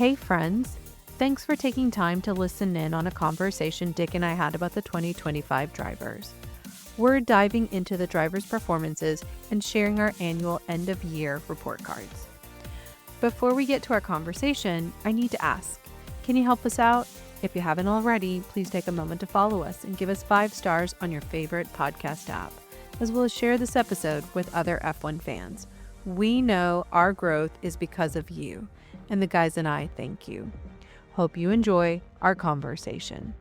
Hey friends, thanks for taking time to listen in on a conversation Dick and I had about the 2025 drivers. We're diving into the drivers' performances and sharing our annual end-of-year report cards. Before we get to our conversation, I need to ask, can you help us out? If you haven't already, please take a moment to follow us and give us 5 stars on your favorite podcast app, as well as share this episode with other F1 fans. We know our growth is because of you, and the guys and I thank you. Hope you enjoy our conversation.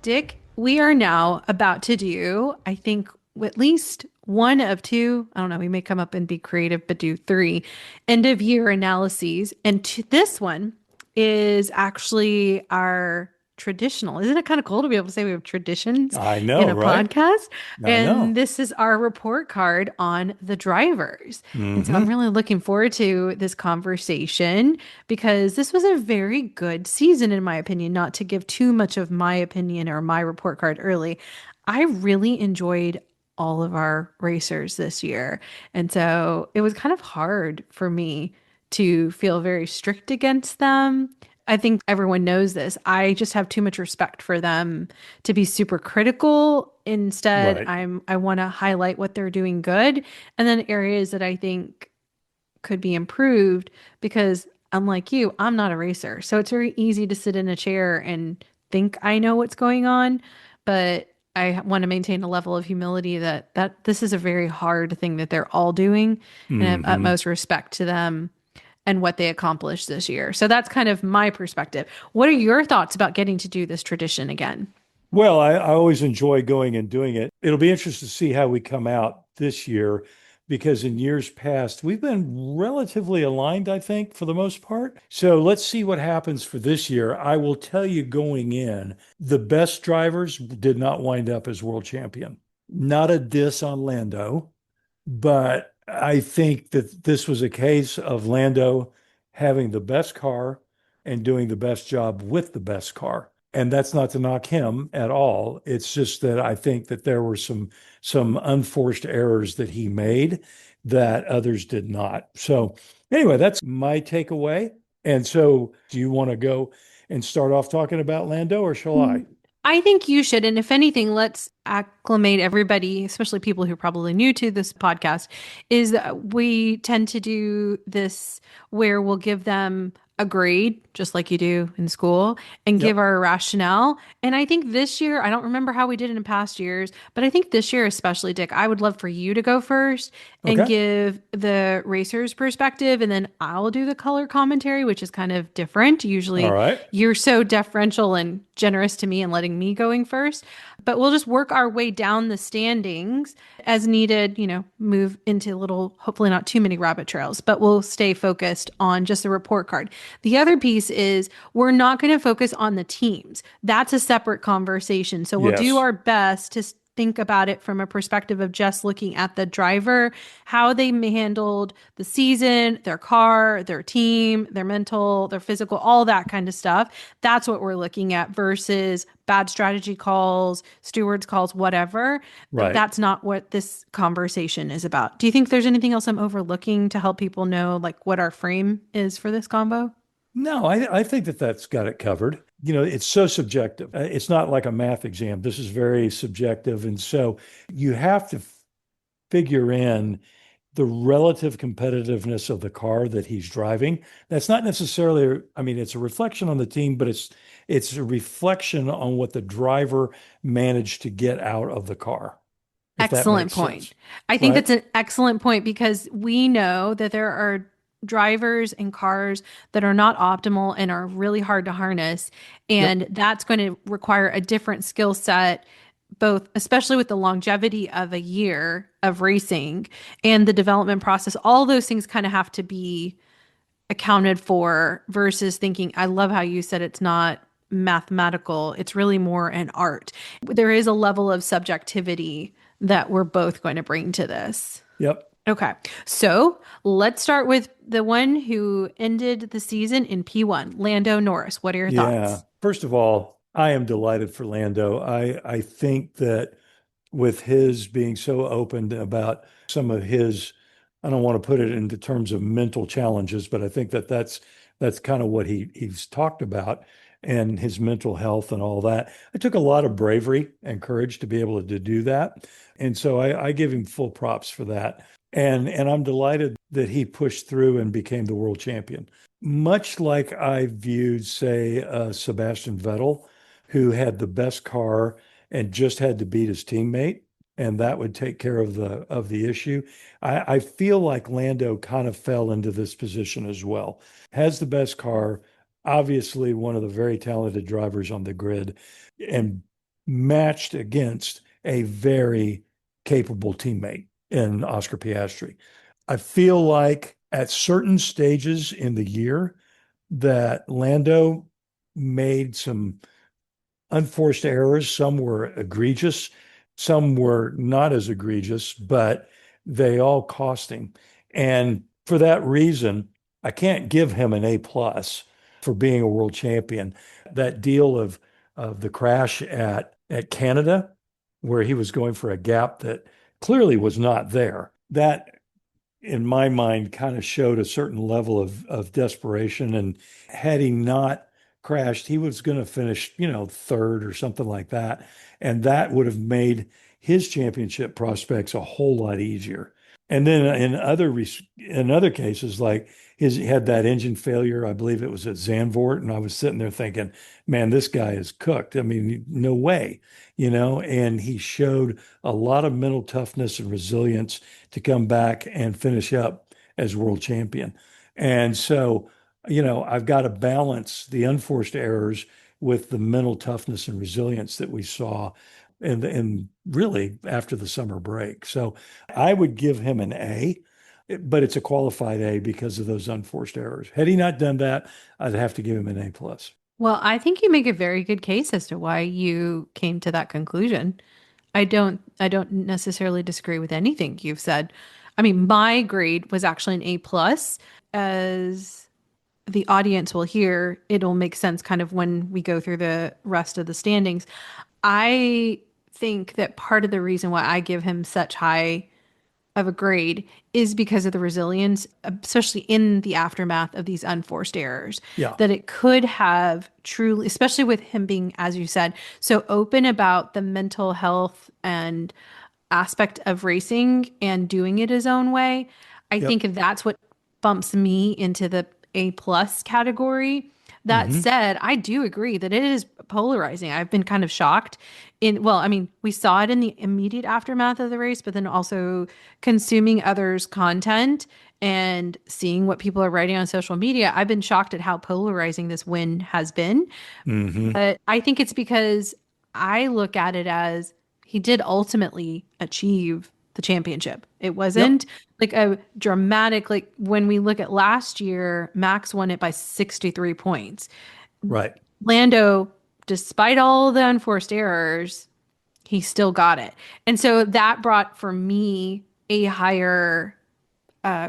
Dick, we are now about to do, I think, at least one of 2, I don't know, we may come up and be creative, but do 3 end of year analyses. And this one is actually our traditional. Isn't it kind of cool to be able to say we have traditions I know, in a right? podcast? I And know. this is our report card on the drivers. And so I'm Hmm. really looking forward to this conversation because this was a very good season, in my opinion, not to give too much of my opinion or my report card early. I really enjoyed all of our racers this year. And so it was kind of hard for me to feel very strict against them. I think everyone knows this. I just have too much respect for them to be super critical. Instead, Right. I want to highlight what they're doing good and then areas that I think could be improved because unlike you, I'm not a racer. So it's very easy to sit in a chair and think I know what's going on, but I want to maintain a level of humility that this is a very hard thing that they're all doing and I have Hmm. utmost respect to them and what they accomplished this year. So that's kind of my perspective. What are your thoughts about getting to do this tradition again? Well, I always enjoy going and doing it. It'll be interesting to see how we come out this year because in years past, we've been relatively aligned, I think, for the most part. So let's see what happens for this year. I will tell you going in, the best drivers did not wind up as world champion. Not a diss on Lando, but I think that this was a case of Lando having the best car and doing the best job with the best car. And that's not to knock him at all. It's just that I think that there were some unforced errors that he made that others did not. So anyway, that's my takeaway. And so do you want to go and start off talking about Lando or shall I? I think you should. And if anything, let's acclimate everybody, especially people who are probably new to this podcast, is that we tend to do this where we'll give them a grade, just like you do in school, and give Yep. our rationale. And I think this year, I don't remember how we did it in past years, but I think this year, especially, Dick, I would love for you to go first and Okay. give the racer's perspective. And then I'll do the color commentary, which is kind of different. All Usually, right. you're so deferential and generous to me and letting me going first. But we'll just work our way down the standings as needed, move into little, hopefully not too many rabbit trails, but we'll stay focused on just the report card. The other piece is we're not going to focus on the teams. That's a separate conversation. So we'll do Yes. our best to think about it from a perspective of just looking at the driver, how they handled the season, their car, their team, their mental, their physical, all that kind of stuff. That's what we're looking at versus bad strategy calls, stewards calls, whatever. Right. That's not what this conversation is about. Do you think there's anything else I'm overlooking to help people know like what our frame is for this combo? No, I think that that's got it covered. It's so subjective. It's not like a math exam. This is very subjective. And so you have to figure in the relative competitiveness of the car that he's driving. That's not necessarily, I mean, it's a reflection on the team, but it's a reflection on what the driver managed to get out of the car, if that Excellent makes point. sense. I think Right? that's an excellent point because we know that there are drivers and cars that are not optimal and are really hard to harness. Yep. And that's going to require a different skill set, both, especially with the longevity of a year of racing and the development process. All those things kind of have to be accounted for versus thinking, I love how you said it's not mathematical, it's really more an art. There is a level of subjectivity that we're both going to bring to this. Yep. Okay, so let's start with the one who ended the season in P1, Lando Norris. What are your Yeah. thoughts? First of all, I am delighted for Lando. I think that with his being so open about some of his I don't want to put it into terms of mental challenges, but I think that that's kind of what he's talked about and his mental health and all that. It took a lot of bravery and courage to be able to do that. And so I give him full props for that. And I'm delighted that he pushed through and became the world champion. Much like I viewed, say, Sebastian Vettel, who had the best car and just had to beat his teammate, and that would take care of the issue. I feel like Lando kind of fell into this position as well. Has the best car, obviously one of the very talented drivers on the grid, and matched against a very capable teammate in Oscar Piastri. I feel like at certain stages in the year that Lando made some unforced errors. Some were egregious, some were not as egregious, but they all cost him. And for that reason, I can't give him an A plus for being a world champion. That deal of the crash at Canada, where he was going for a gap that clearly was not there, that in my mind kind of showed a certain level of desperation. And had he not crashed, he was going to finish, third or something like that. And that would have made his championship prospects a whole lot easier. And then in other cases, like he had that engine failure, I believe it was at Zandvoort, and I was sitting there thinking, man, this guy is cooked. I mean, no way, and he showed a lot of mental toughness and resilience to come back and finish up as world champion. And so, I've got to balance the unforced errors with the mental toughness and resilience that we saw and really after the summer break. So I would give him an A, but it's a qualified A because of those unforced errors. Had he not done that, I'd have to give him an A plus. Well, I think you make a very good case as to why you came to that conclusion. I don't necessarily disagree with anything you've said. I mean, my grade was actually an A plus. As the audience will hear, it'll make sense kind of when we go through the rest of the standings. I think that part of the reason why I give him such high of a grade is because of the resilience, especially in the aftermath of these unforced errors, Yeah. that it could have truly, especially with him being, as you said, so open about the mental health and aspect of racing and doing it his own way. I Yep. think that's what bumps me into the A plus category. That Hmm. said, I do agree that it is polarizing. I've been kind of shocked well, I mean, we saw it in the immediate aftermath of the race, but then also consuming others' content and seeing what people are writing on social media. I've been shocked at how polarizing this win has been. Hmm. But I think it's because I look at it as he did ultimately achieve the championship. It Yep. wasn't like a dramatic, like when we look at last year, Max won it by 63 points. Right. Lando, despite all the unforced errors, he still got it. And so that brought for me a higher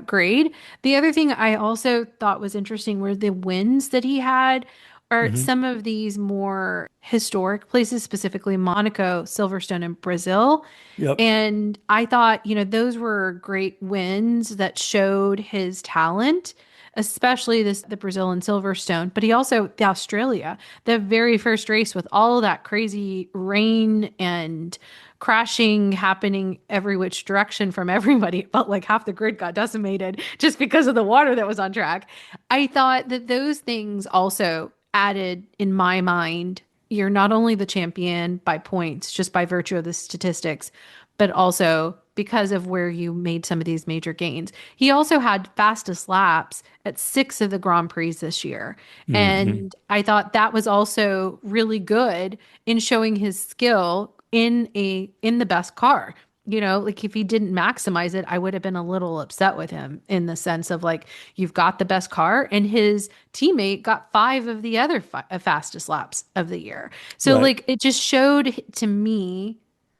grade. The other thing I also thought was interesting were the wins that he had are Hmm. some of these more historic places, specifically Monaco, Silverstone, and Brazil. Yep. And I thought, those were great wins that showed his talent, especially the Brazil and Silverstone, but he also the Australia, the very first race with all of that crazy rain and crashing happening every which direction from everybody. It felt like half the grid got decimated just because of the water that was on track. I thought that those things also added in my mind, you're not only the champion by points, just by virtue of the statistics, but also because of where you made some of these major gains. He also had fastest laps at 6 of the Grand Prix this year. Hmm. And I thought that was also really good in showing his skill in the best car. Like if he didn't maximize it, I would have been a little upset with him in the sense of like, you've got the best car, and his teammate got 5 of the other fastest laps of the year. So, Right. like, it just showed to me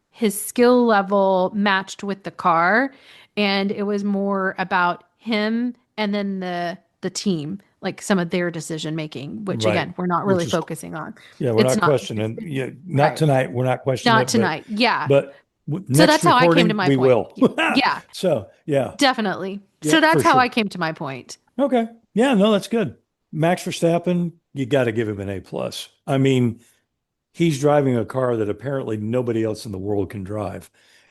his skill level matched with the car, and it was more about him and then the team, like some of their decision making, which Right. again, we're not Which really is, focusing on. yeah, we're It's not not questioning. Yeah, not right. tonight. We're not questioning Not it, but tonight. Yeah. but So that's Next how I came to recording, my we point. will. Yeah, So, yeah, definitely. yeah, So that's for how sure. I came to my point. Okay. Yeah, no, that's good. Max Verstappen, you got to give him an A plus. I mean, he's driving a car that apparently nobody else in the world can drive.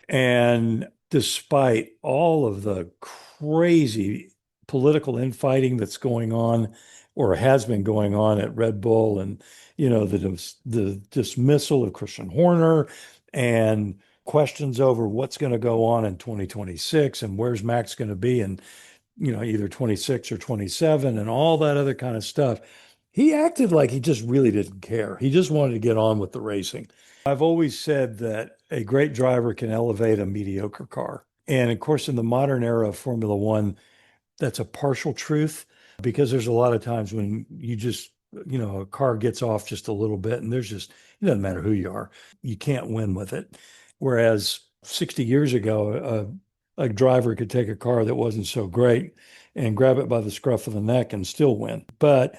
And despite all of the crazy political infighting that's going on or has been going on at Red Bull and, the dismissal of Christian Horner and questions over what's going to go on in 2026 and where's Max going to be in, either 26 or 27 and all that other kind of stuff. He acted like he just really didn't care. He just wanted to get on with the racing. I've always said that a great driver can elevate a mediocre car. And of course, in the modern era of Formula One, that's a partial truth because there's a lot of times when a car gets off just a little bit and it doesn't matter who you are, you can't win with it. Whereas 60 years ago, a driver could take a car that wasn't so great and grab it by the scruff of the neck and still win. But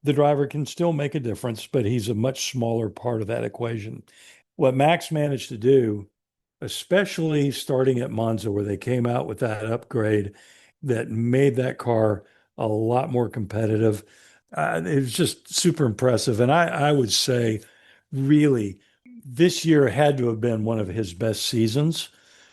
the driver can still make a difference, but he's a much smaller part of that equation. What Max managed to do, especially starting at Monza, where they came out with that upgrade that made that car a lot more competitive. It was just super impressive. And I would say, really, this year had to have been one of his best seasons.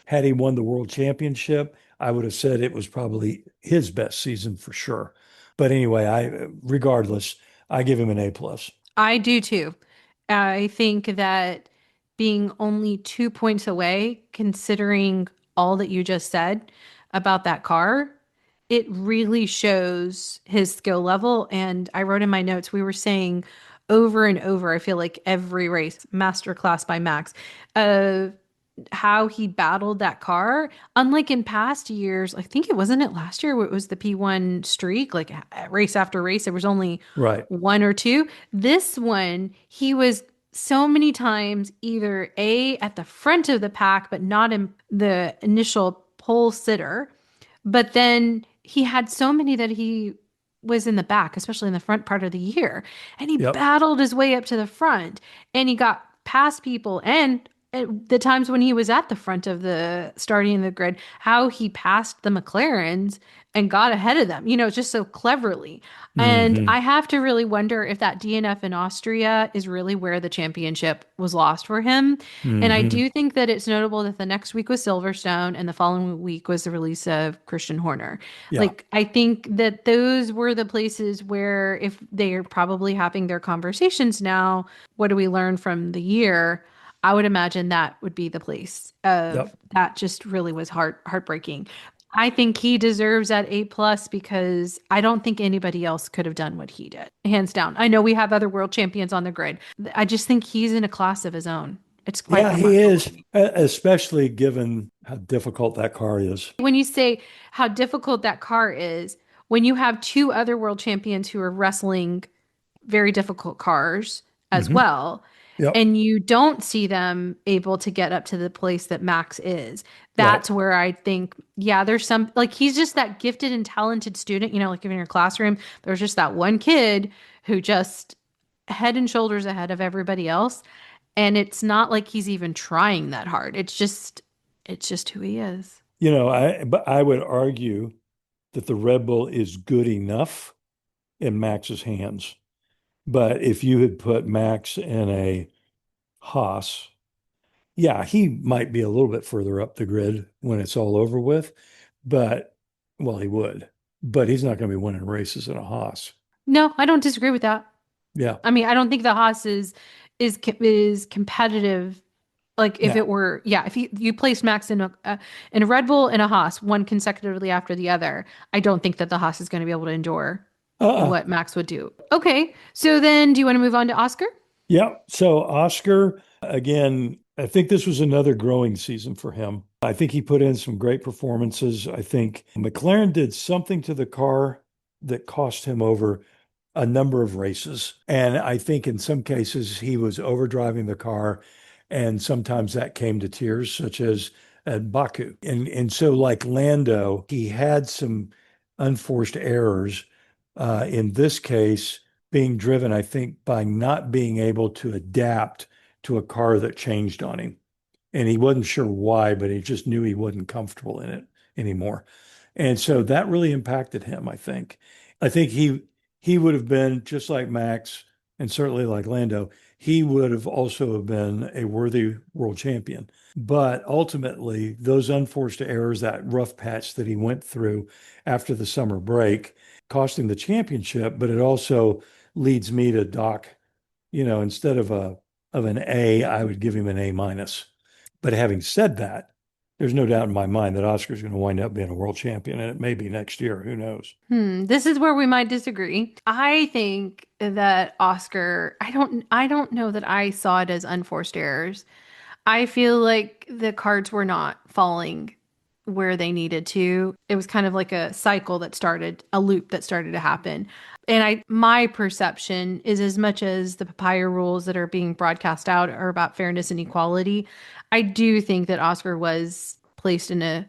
Had he won the world championship, I would have said it was probably his best season for sure. But anyway, regardless, I give him an A plus. I do too. I think that being only 2 points away, considering all that you just said about that car, it really shows his skill level. And I wrote in my notes, we were saying over and over, I feel like every race, masterclass by Max, uh, how he battled that car. Unlike in past years, I think it wasn't it last year where it was the P1 streak, like race after race, there was only Right. one or two. This one, he was so many times either A at the front of the pack, but not in the initial pole sitter. But then he had so many that he was in the back, especially in the front part of the year. And he Yep. battled his way up to the front and he got past people. And at the times when he was at the front of the starting the grid, how he passed the McLarens and got ahead of them, just so cleverly. And Hmm. I have to really wonder if that DNF in Austria is really where the championship was lost for him. And I Hmm. do think that it's notable that the next week was Silverstone and the following week was the release of Christian Horner. Yeah. Like, I think that those were the places where, if they're probably having their conversations now, what do we learn from the year? I would imagine that would be the place of Yep. that just really was heartbreaking. I think he deserves that A plus because I don't think anybody else could have done what he did, hands down. I know we have other world champions on the grid. I just think he's in a class of his own. It's quite Yeah, he remarkable to is, me. especially given how difficult that car is. When you say how difficult that car is, when you have two other world champions who are wrestling very difficult cars as Hmm. well, Yep. and you don't see them able to get up to the place that Max is, Right. that's where I think, yeah, there's some, like, he's just that gifted and talented student, like in your classroom, there's just that one kid who just head and shoulders ahead of everybody else. And it's not like he's even trying that hard. It's just who he is. But I would argue that the Red Bull is good enough in Max's hands. But if you had put Max in a Haas, yeah, he might be a little bit further up the grid when it's all over with, but well, he would, but he's not going to be winning races in a Haas. No, I don't disagree with that. Yeah. I mean, I don't think the Haas is competitive. Like if No. it were, yeah, if you placed Max in a Red Bull and a Haas, one consecutively after the other, I don't think that the Haas is going to be able to endure Uh-uh. what Max would do. Okay, so then do you want to move on to Oscar? Yeah. So Oscar, again, I think this was another growing season for him. I think he put in some great performances. I think McLaren did something to the car that cost him over a number of races. And I think in some cases he was overdriving the car. And sometimes that came to tears, such as at Baku. And so, like Lando, he had some unforced errors. In this case, being driven, I think, by not being able to adapt to a car that changed on him. and he wasn't sure why, but he just knew he wasn't comfortable in it anymore. And so that really impacted him, I think. I think he would have been just like Max and certainly like Lando, he would have also have been a worthy world champion. But ultimately, those unforced errors, that rough patch that he went through after the summer break, cost him the championship, but it also leads me to Doc, instead of an A, I would give him an A minus. But having said that, there's no doubt in my mind that Oscar's going to wind up being a world champion, and it may be next year. Who knows? This is where we might disagree. I think that Oscar, I don't know that I saw it as unforced errors. I feel like the cards were not falling where they needed to. It was kind of like a cycle that started, a loop that started to happen. And my perception is as much as the papaya rules that are being broadcast out are about fairness and equality, I do think that Oscar was placed in a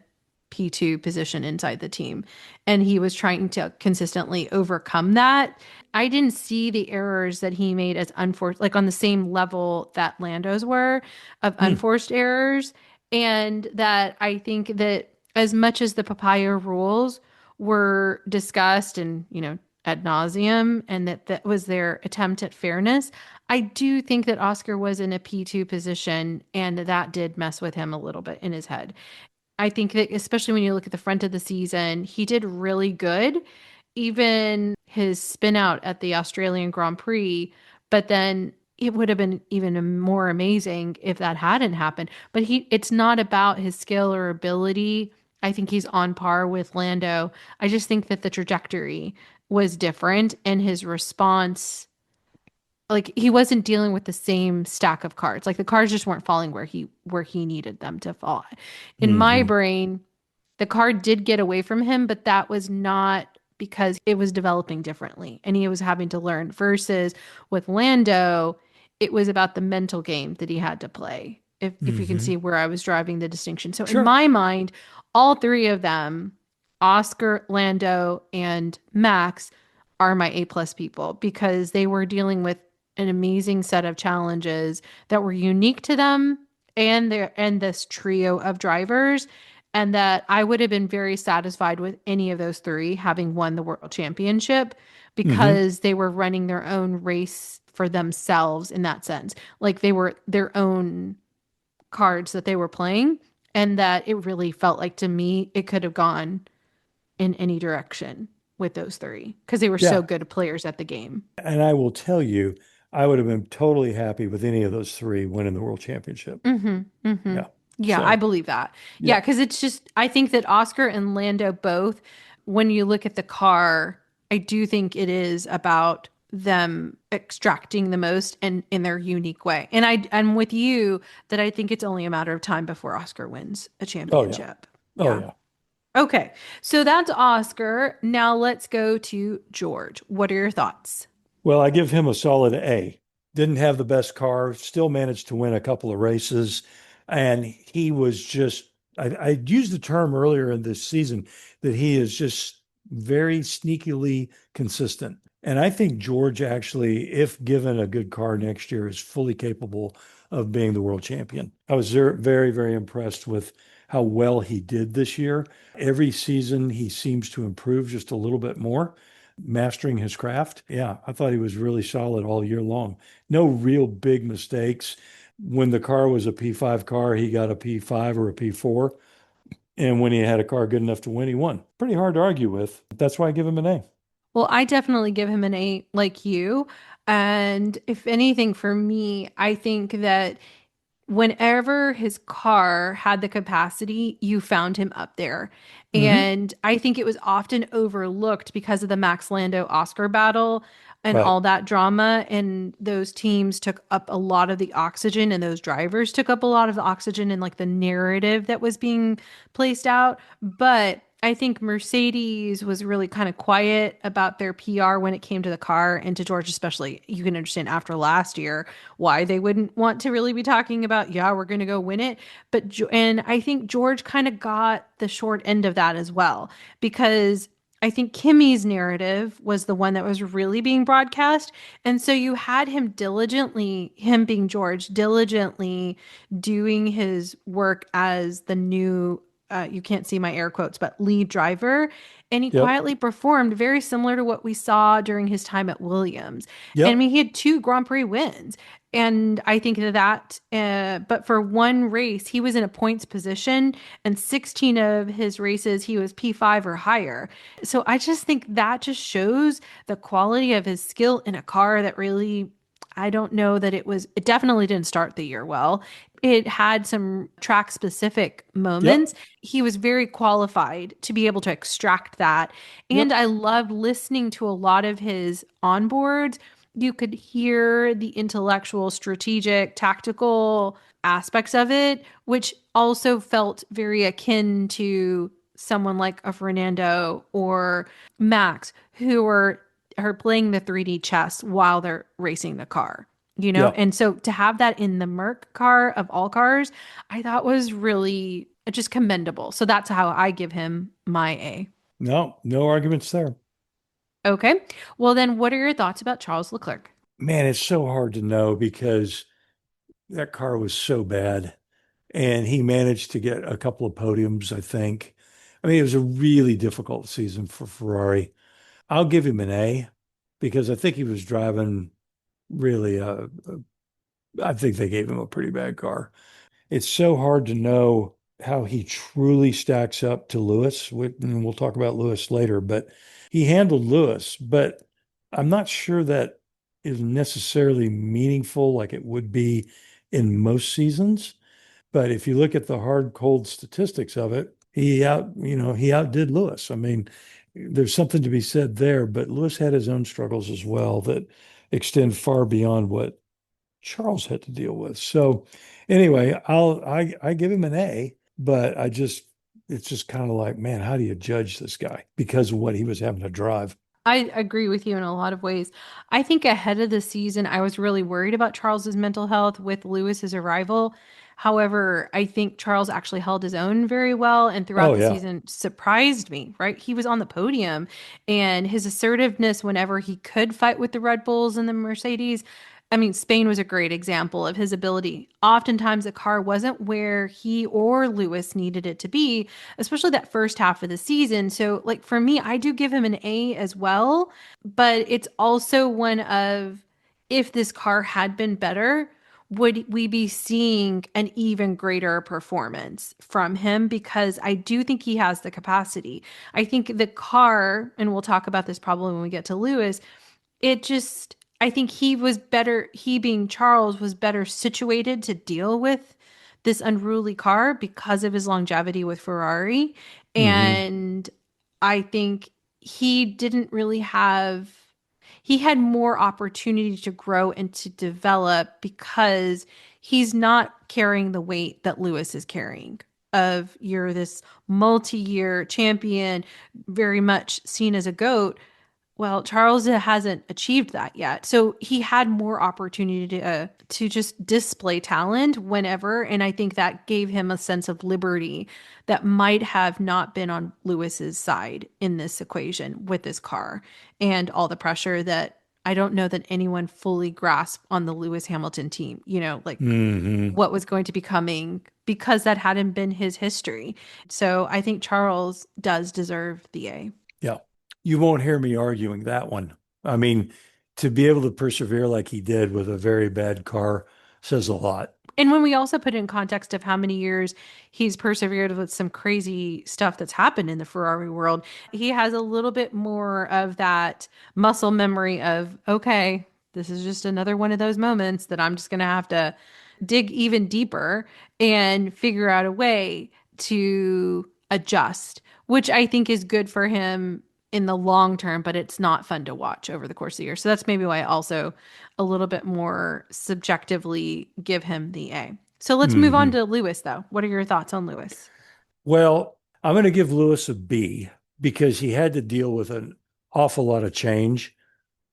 P2 position inside the team. And he was trying to consistently overcome that. I didn't see the errors that he made as unforced, like on the same level that Lando's were of Hmm. unforced errors. And that I think that as much as the papaya rules were discussed and, ad nauseum, and that was their attempt at fairness, I do think that Oscar was in a P2 position and that did mess with him a little bit in his head. I think that especially when you look at the front of the season, he did really good. Even his spin out at the Australian Grand Prix, but then it would have been even more amazing if that hadn't happened. But it's not about his skill or ability. I think he's on par with Lando. I just think that the trajectory was different and his response, like he wasn't dealing with the same stack of cards. Like the cards just weren't falling where he needed them to fall. In my Hmm. brain, the card did get away from him, but that was not because it was developing differently and he was having to learn. Versus with Lando, it was about the mental game that he had to play. If you can Hmm. see where I was driving the distinction. So in Sure. my mind, all three of them, Oscar, Lando, and Max, are my A plus people because they were dealing with an amazing set of challenges that were unique to them and this trio of drivers, and that I would have been very satisfied with any of those three having won the world championship Hmm. because they were running their own race for themselves in that sense. Like they were their own cards that they were playing, and that it really felt like to me it could have gone in any direction with those three because they were so Yeah. good players at the game. And I will tell you, I would have been totally happy with any of those three winning the world championship. Mm-hmm. Mm-hmm. Yeah. Yeah, I So, believe that. Yeah, yeah. because it's just, I think that Oscar and Lando both, when you look at the car, I do think it is about them extracting the most and in their unique way. And I'm with you that I think it's only a matter of time before Oscar wins a Oh, yeah. championship. Oh, Yeah. yeah. Okay. So that's Oscar. Now let's go to George. What are your thoughts? Well, I give him a solid A. Didn't have the best car, still managed to win a couple of races. And he was just, I used the term earlier in this season that he is just very sneakily consistent. And I think George actually, if given a good car next year, is fully capable of being the world champion. I was very, very impressed with how well he did this year. Every season, he seems to improve just a little bit more, mastering his craft. Yeah, I thought he was really solid all year long. No real big mistakes. When the car was a P5 car, he got a P5 or a P4. And when he had a car good enough to win, he won. Pretty hard to argue with. That's why I give him an A. Well, I definitely give him an A like you. And if anything, for me, I think that whenever his car had the capacity, you found him up there. Hmm. And I think it was often overlooked because of the Max Lando Oscar battle and Right. all that drama. And those teams took up a lot of the oxygen, and those drivers took up a lot of the oxygen and like the narrative that was being placed out. But I think Mercedes was really kind of quiet about their PR when it came to the car, and to George especially. You can understand after last year why they wouldn't want to really be talking about, yeah, we're going to go win it. And I think George kind of got the short end of that as well, because I think Kimmy's narrative was the one that was really being broadcast. And so you had him diligently, him being George, diligently doing his work as the new, you can't see my air quotes, but lead driver. And he Yep. quietly performed very similar to what we saw during his time at Williams. And I Yep. mean, he had two Grand Prix wins. And I think but for one race, he was in a points position, and 16 of his races, he was P5 or higher. So I just think that just shows the quality of his skill in a car that really, I don't know that it definitely didn't start the year well. It had some track specific Yep. moments. He was very qualified to be able to extract that. And Yep. I loved listening to a lot of his onboards. You could hear the intellectual, strategic, tactical aspects of it, which also felt very akin to someone like a Fernando or Max, who are playing the 3D chess while they're racing the car, you know? Yep. And so to have that in the Merc car of all cars, I thought was really just commendable. So that's how I give him my A. No, no arguments there. Okay. Well, then what are your thoughts about Charles Leclerc? Man, it's so hard to know because that car was so bad. And he managed to get a couple of podiums, I think. I mean, it was a really difficult season for Ferrari. I'll give him an A because I think he was driving really, I think they gave him a pretty bad car. It's so hard to know how he truly stacks up to Lewis. And we'll talk about Lewis later, but he handled Lewis, but I'm not sure that is necessarily meaningful like it would be in most seasons. But if you look at the hard, cold statistics of it, he outdid Lewis. I mean, there's something to be said there, but Lewis had his own struggles as well that extend far beyond what Charles had to deal with. So anyway, I give him an A, but it's just kind of like, man, how do you judge this guy because of what he was having to drive? I agree with you in a lot of ways. I think ahead of the season, I was really worried about Charles's mental health with Lewis's arrival. However, I think Charles actually held his own very well and throughout Oh the yeah. season surprised me, right? He was on the podium and his assertiveness whenever he could fight with the Red Bulls and the Mercedes. I mean, Spain was a great example of his ability. Oftentimes, the car wasn't where he or Lewis needed it to be, especially that first half of the season. So, like for me, I do give him an A as well, but it's also one of if this car had been better, would we be seeing an even greater performance from him? Because I do think he has the capacity. I think the car, and we'll talk about this probably when we get to Lewis, I think he was better, he being Charles was better situated to deal with this unruly car because of his longevity with Ferrari. Hmm. And I think he didn't really have, he had more opportunity to grow and to develop because he's not carrying the weight that Lewis is carrying. Of you're this multi-year champion, very much seen as a GOAT. Well, Charles hasn't achieved that yet. So he had more opportunity to just display talent whenever. And I think that gave him a sense of liberty that might have not been on Lewis's side in this equation with this car and all the pressure that I don't know that anyone fully grasped on the Lewis Hamilton team, like Hmm. what was going to be coming because that hadn't been his history. So I think Charles does deserve the A. Yeah. You won't hear me arguing that one. I mean, to be able to persevere like he did with a very bad car says a lot. And when we also put in context of how many years he's persevered with some crazy stuff that's happened in the Ferrari world, he has a little bit more of that muscle memory of, okay, this is just another one of those moments that I'm just going to have to dig even deeper and figure out a way to adjust, which I think is good for him in the long term, but it's not fun to watch over the course of the year. So that's maybe why I also a little bit more subjectively give him the A. So let's move on Hmm. to Lewis, though. What are your thoughts on Lewis? Well, I'm going to give Lewis a B because he had to deal with an awful lot of change.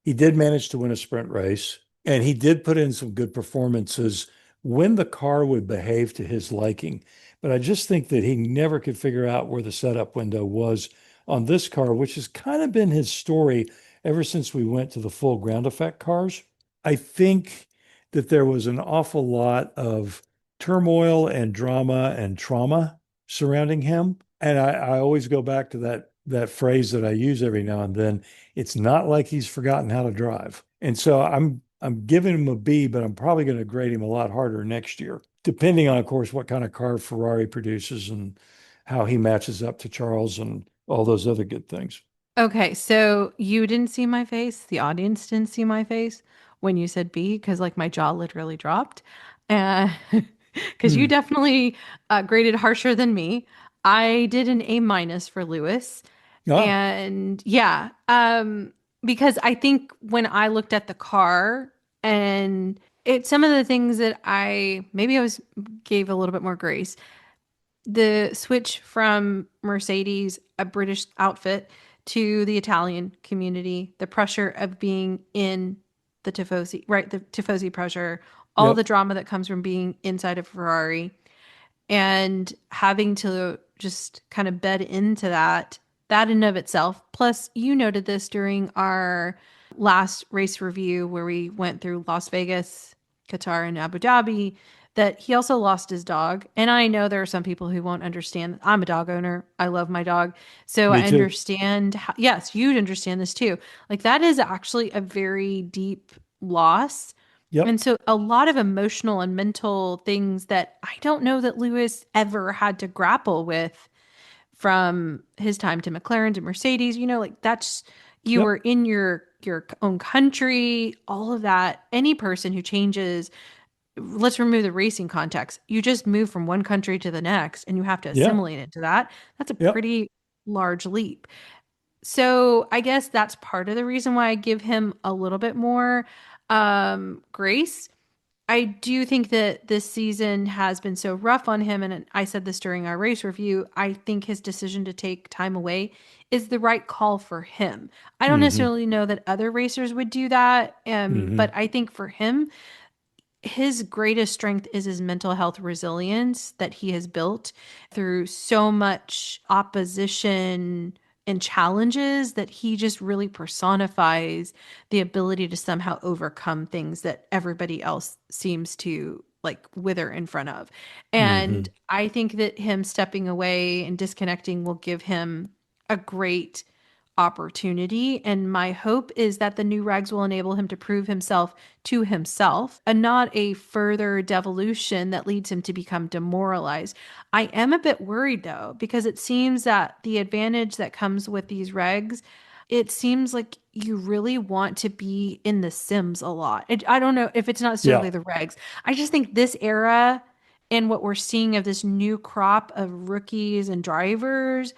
He did manage to win a sprint race, and he did put in some good performances when the car would behave to his liking. But I just think that he never could figure out where the setup window was on this car, which has kind of been his story ever since we went to the full ground effect cars. I think that there was an awful lot of turmoil and drama and trauma surrounding him. And I always go back to that phrase that I use every now and then. It's not like he's forgotten how to drive. And so I'm giving him a B, but I'm probably going to grade him a lot harder next year, depending on, of course, what kind of car Ferrari produces and how he matches up to Charles and all those other good things. Okay, so you didn't see my face. The audience didn't see my face when you said B because like my jaw literally dropped. Uh, because you Hmm. definitely graded harsher than me. I did an A minus for Lewis. Ah, And yeah, because I think when I looked at the car and some of the things that maybe I was gave a little bit more grace. The switch from Mercedes, a British outfit, to the Italian community, the pressure of being in the Tifosi, right? The Tifosi pressure, all the yep, drama that comes from being inside of Ferrari and having to just kind of bed into that in and of itself. Plus, you noted this during our last race review where we went through Las Vegas, Qatar, and Abu Dhabi, that he also lost his dog. And I know there are some people who won't understand. I'm a dog owner. I love my dog. So me I too. understand yes, you'd understand this too. Like that is actually a very deep loss. And Yep, so a lot of emotional and mental things that I don't know that Lewis ever had to grapple with from his time to McLaren to Mercedes, like that's you were yep, in your own country, all of that. Any person who changes, let's remove the racing context. You just move from one country to the next and you have to yeah, assimilate into that. That's a yep, pretty large leap. So I guess that's part of the reason why I give him a little bit more grace. I do think that this season has been so rough on him. And I said this during our race review. I think his decision to take time away is the right call for him. I don't hmm necessarily know that other racers would do that. But hmm I think for him, his greatest strength is his mental health resilience that he has built through so much opposition and challenges that he just really personifies the ability to somehow overcome things that everybody else seems to like wither in front of. And hmm I think that him stepping away and disconnecting will give him a great opportunity. And my hope is that the new regs will enable him to prove himself to himself and not a further devolution that leads him to become demoralized. I am a bit worried though, because it seems that the advantage that comes with these regs, it seems like you really want to be in the sims a lot. I don't know if it's not necessarily yeah, the regs. I just think this era and what we're seeing of this new crop of rookies and drivers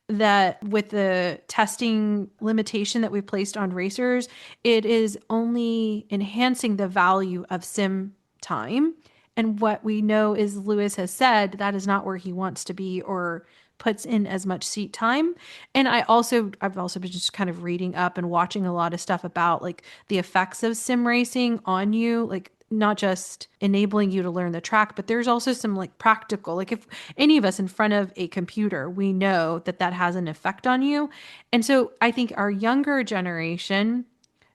that with the testing limitation that we placed on racers, it is only enhancing the value of sim time. And what we know is Lewis has said that is not where he wants to be or puts in as much seat time. And I've also been just kind of reading up and watching a lot of stuff about like the effects of sim racing on you, like not just enabling you to learn the track, but there's also some like practical, like if any of us in front of a computer, we know that that has an effect on you. And so I think our younger generation,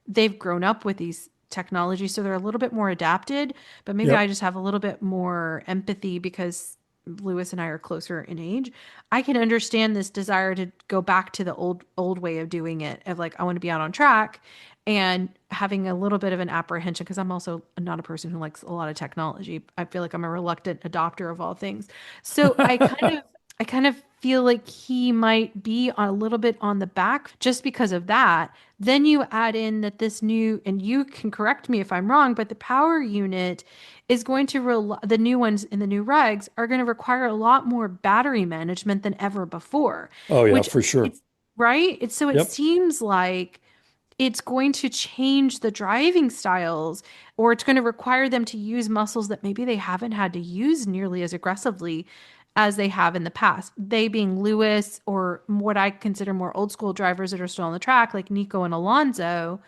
they've grown up with these technologies, so they're a little bit more adapted, but maybe I yep, just have a little bit more empathy because Lewis and I are closer in age. I can understand this desire to go back to the old way of doing it, of like I want to be out on track and having a little bit of an apprehension because I'm also not a person who likes a lot of technology. I feel like I'm a reluctant adopter of all things. So I kind of feel like he might be a little bit on the back just because of that. Then you add in that this new, and you can correct me if I'm wrong, but the power unit is going to the new ones in the new regs are going to require a lot more battery management than ever before, oh yeah, which for sure. it's right. It's so it Yep, seems like it's going to change the driving styles or it's going to require them to use muscles that maybe they haven't had to use nearly as aggressively as they have in the past. They being Lewis or what I consider more old school drivers that are still on the track, like Nico and Alonso,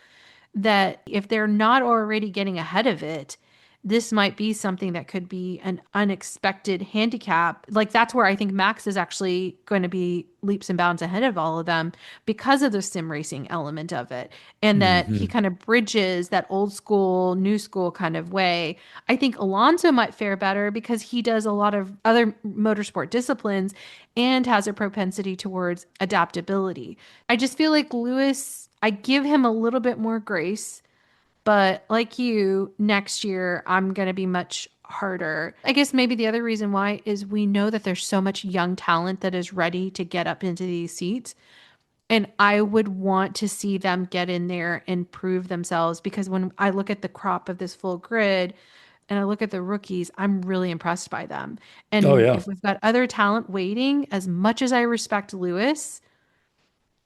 that if they're not already getting ahead of it, this might be something that could be an unexpected handicap. Like that's where I think Max is actually going to be leaps and bounds ahead of all of them because of the sim racing element of it. And that he Hmm. kind of bridges that old school, new school kind of way. I think Alonso might fare better because he does a lot of other motorsport disciplines and has a propensity towards adaptability. I just feel like Lewis, I give him a little bit more grace, but like you, next year, I'm going to be much harder. I guess maybe the other reason why is we know that there's so much young talent that is ready to get up into these seats. And I would want to see them get in there and prove themselves because when I look at the crop of this full grid and I look at the rookies, I'm really impressed by them. Oh And yeah. if we've got other talent waiting, as much as I respect Lewis,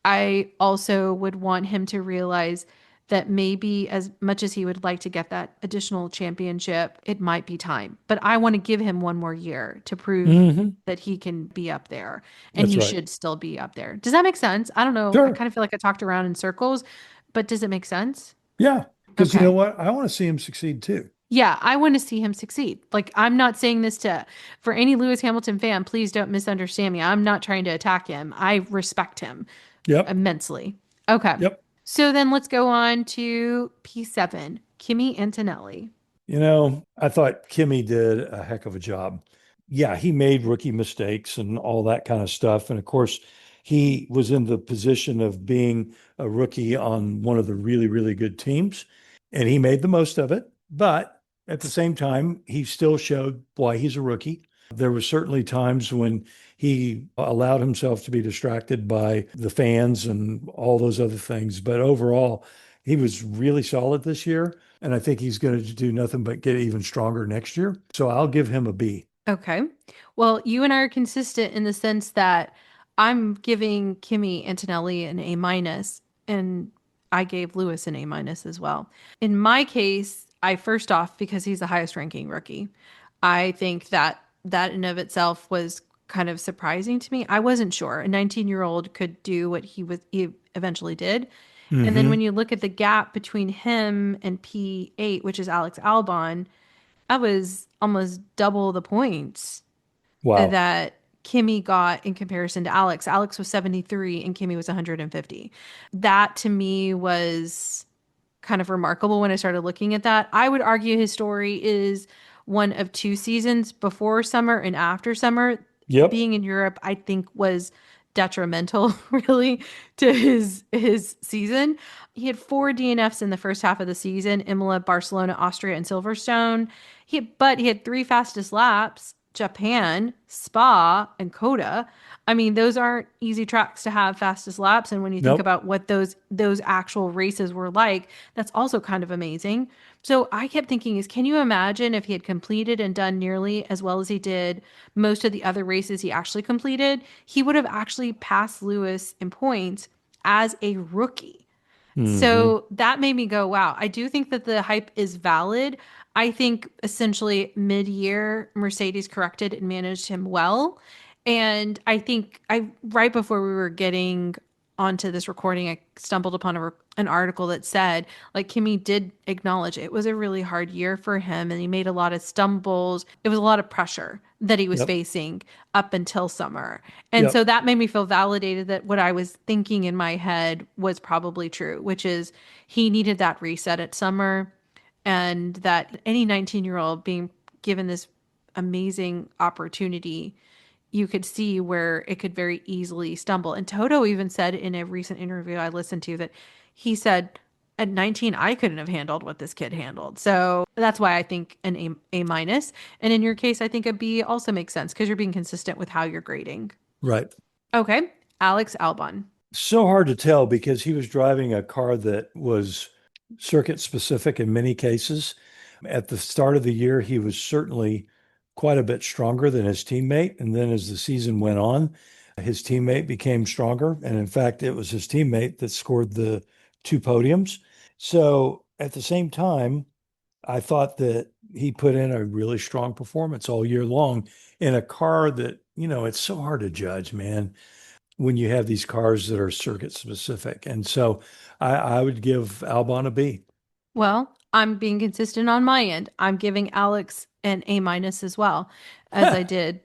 I also would want him to realize that maybe as much as he would like to get that additional championship, it might be time. But I want to give him one more year to prove Hmm. that he can be up there and That's he right. should still be up there. Does that make sense? I don't know. I Sure. kind of feel like I talked around in circles, but does it make sense? Yeah. Because you know Okay. what? I want to see him succeed too. Yeah, I want to see him succeed. Like, I'm not saying this to, for any Lewis Hamilton fan, please don't misunderstand me. I'm not trying to attack him. I respect him Yep. immensely. Okay. Yep. So then let's go on to P7, Kimi Antonelli. I thought Kimmy did a heck of a job. Yeah, he made rookie mistakes and all that kind of stuff. And of course, he was in the position of being a rookie on one of the really, really good teams, and he made the most of it. But at the same time, he still showed why he's a rookie. There were certainly times when he allowed himself to be distracted by the fans and all those other things. But overall, he was really solid this year. And I think he's going to do nothing but get even stronger next year. So I'll give him a B. Okay. Well, you and I are consistent in the sense that I'm giving Kimi Antonelli an A minus, and I gave Lewis an A minus as well. In my case, I first off, because he's the highest ranking rookie, I think that that in of itself was kind of surprising to me. I wasn't sure a 19-year-old could do what he eventually did. And then when Hmm. you look at the gap between him and P8, which is Alex Albon, I was almost double the points Wow. that Kimmy got in comparison to Alex. Alex was 73 and Kimmy was 150. That to me was kind of remarkable when I started looking at that. I would argue his story is one of two seasons before summer and after summer. Yep. Being in Europe, I think was detrimental really to his season. He had four DNFs in the first half of the season: Imola, Barcelona, Austria, and Silverstone. He had three fastest laps: Japan, Spa, and Coda. I mean, those aren't easy tracks to have fastest laps. And when you think Nope. about what those actual races were like, that's also kind of amazing. So I kept thinking is can you imagine if he had completed and done nearly as well as he did most of the other races he actually completed, he would have actually passed Lewis in points as a rookie. Hmm. So that made me go, wow, I do think that the hype is valid. I think essentially mid year, Mercedes corrected and managed him well. And I think right before we were getting onto this recording, I stumbled upon an article that said, like, Kimmy did acknowledge it was a really hard year for him and he made a lot of stumbles. It was a lot of pressure that he was Yep. facing up until summer. And so Yep. that made me feel validated that what I was thinking in my head was probably true, which is he needed that reset at summer and that any 19-year-old being given this amazing opportunity, you could see where it could very easily stumble. And Toto even said in a recent interview I listened to that he said, at 19, I couldn't have handled what this kid handled. So that's why I think an A minus. And in your case, I think a B also makes sense because you're being consistent with how you're grading. Right. Okay. Alex Albon. So hard to tell because he was driving a car that was circuit specific in many cases. At the start of the year, he was certainly quite a bit stronger than his teammate. And then as the season went on, his teammate became stronger. And in fact, it was his teammate that scored the two podiums. So at the same time, I thought that he put in a really strong performance all year long in a car that, it's so hard to judge, man, when you have these cars that are circuit specific. And so I would give Albon a B. Well, I'm being consistent on my end. I'm giving Alex an A minus as well, as I did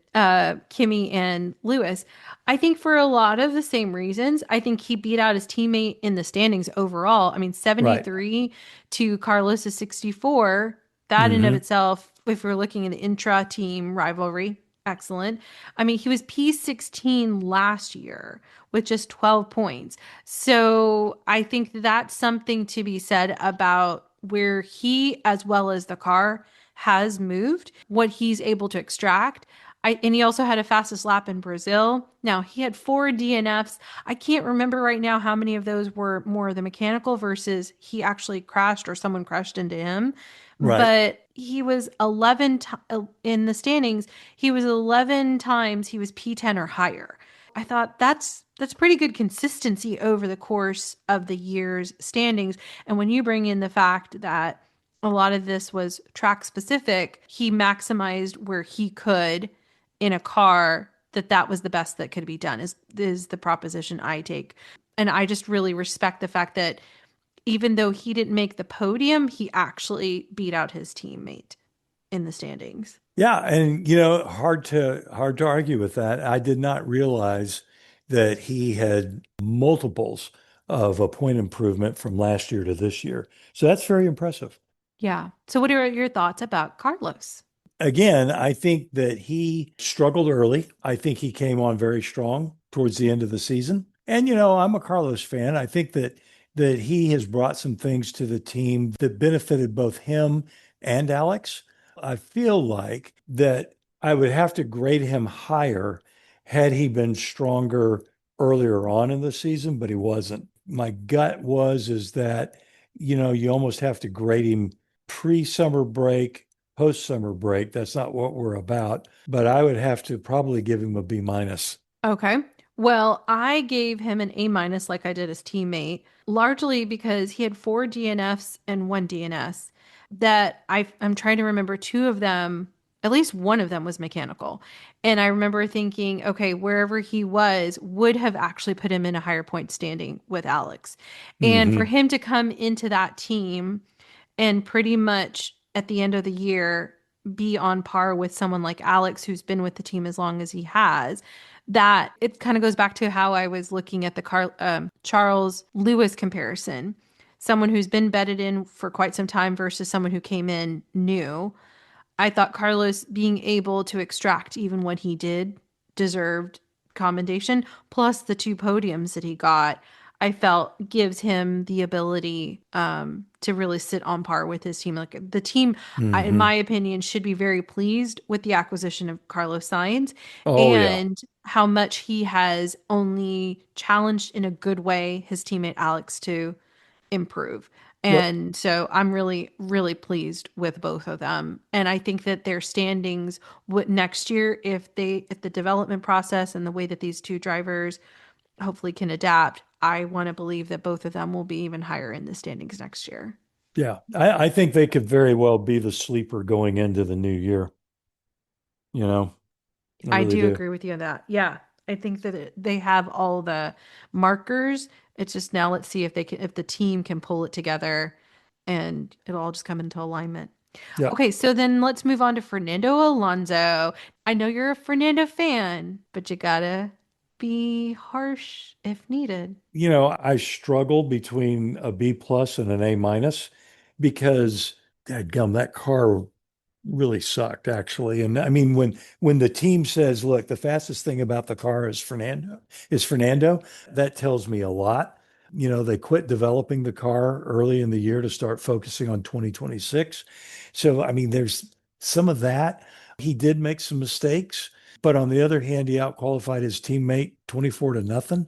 Kimi and Lewis. I think for a lot of the same reasons. I think he beat out his teammate in the standings overall. I mean, Right. 73 to Carlos's 64. That in of Hmm. itself, if we're looking at the intra-team rivalry, excellent. I mean, he was P16 last year with just 12 points. So I think that's something to be said about where he, as well as the car, has moved, what he's able to extract. And he also had a fastest lap in Brazil. Now, he had 4 DNFs. I can't remember right now how many of those were more of the mechanical versus he actually crashed or someone crashed into him. Right. But he was 11 in the standings. He was 11 times he was P10 or higher. I thought that's pretty good consistency over the course of the year's standings. And when you bring in the fact that a lot of this was track specific, he maximized where he could in a car that was the best that could be done is the proposition I take. And I just really respect the fact that even though he didn't make the podium, he actually beat out his teammate in the standings. Yeah, and hard to argue with that. I did not realize that he had multiples of a point improvement from last year to this year. So that's very impressive. Yeah. So what are your thoughts about Carlos? Again, I think that he struggled early. I think he came on very strong towards the end of the season. And I'm a Carlos fan. I think that he has brought some things to the team that benefited both him and Alex. I feel like that I would have to grade him higher had he been stronger earlier on in the season, but he wasn't. My gut was is that, you almost have to grade him pre-summer break, post-summer break. That's not what we're about, but I would have to probably give him a B minus. Okay. Well, I gave him an A minus like I did his teammate, largely because he had 4 DNFs and 1 DNS that I'm trying to remember two of them, at least one of them was mechanical. And I remember thinking, okay, wherever he was would have actually put him in a higher point standing with Alex. And for Hmm. him to come into that team and pretty much at the end of the year be on par with someone like Alex, who's been with the team as long as he has, that it kind of goes back to how I was looking at the Charles Lewis comparison. Someone who's been bedded in for quite some time versus someone who came in new. I thought Carlos being able to extract even what he did deserved commendation. Plus the 2 podiums that he got, I felt gives him the ability to really sit on par with his team. Like the team, in Hmm. my opinion, should be very pleased with the acquisition of Carlos Sainz Oh yeah. and how much he has only challenged in a good way his teammate Alex to improve. Well, And so I'm really, really pleased with both of them. And I think that their standings would next year, if the development process and the way that these two drivers hopefully can adapt, I want to believe that both of them will be even higher in the standings next year. yeah, I think they could very well be the sleeper going into the new year. You know, I I really do do. agree with you on that. Yeah. I think that they have all the markers. It's just now let's see if if the team can pull it together and it'll all just come into alignment. Yeah. Okay, so then let's move on to Fernando Alonso. I know you're a Fernando fan, but you gotta be harsh if needed. I struggle between a B plus and an A minus because, dadgum, that car really sucked actually. And I mean, when the team says, "Look, the fastest thing about the car is Fernando," that tells me a lot. They quit developing the car early in the year to start focusing on 2026. So, I mean, there's some of that. He did make some mistakes, but on the other hand, he outqualified his teammate 24 to nothing.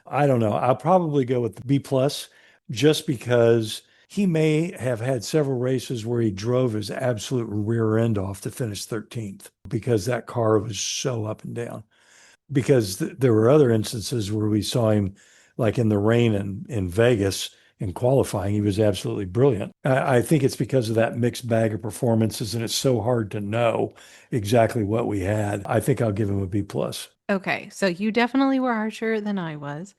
I don't know. I'll probably go with the B plus just because he may have had several races where he drove his absolute rear end off to finish 13th because that car was so up and down. Because there were other instances where we saw him, like in the rain in Vegas in qualifying, he was absolutely brilliant. I think it's because of that mixed bag of performances, and it's so hard to know exactly what we had. I think I'll give him a B plus. Okay, so you definitely were harsher than I was.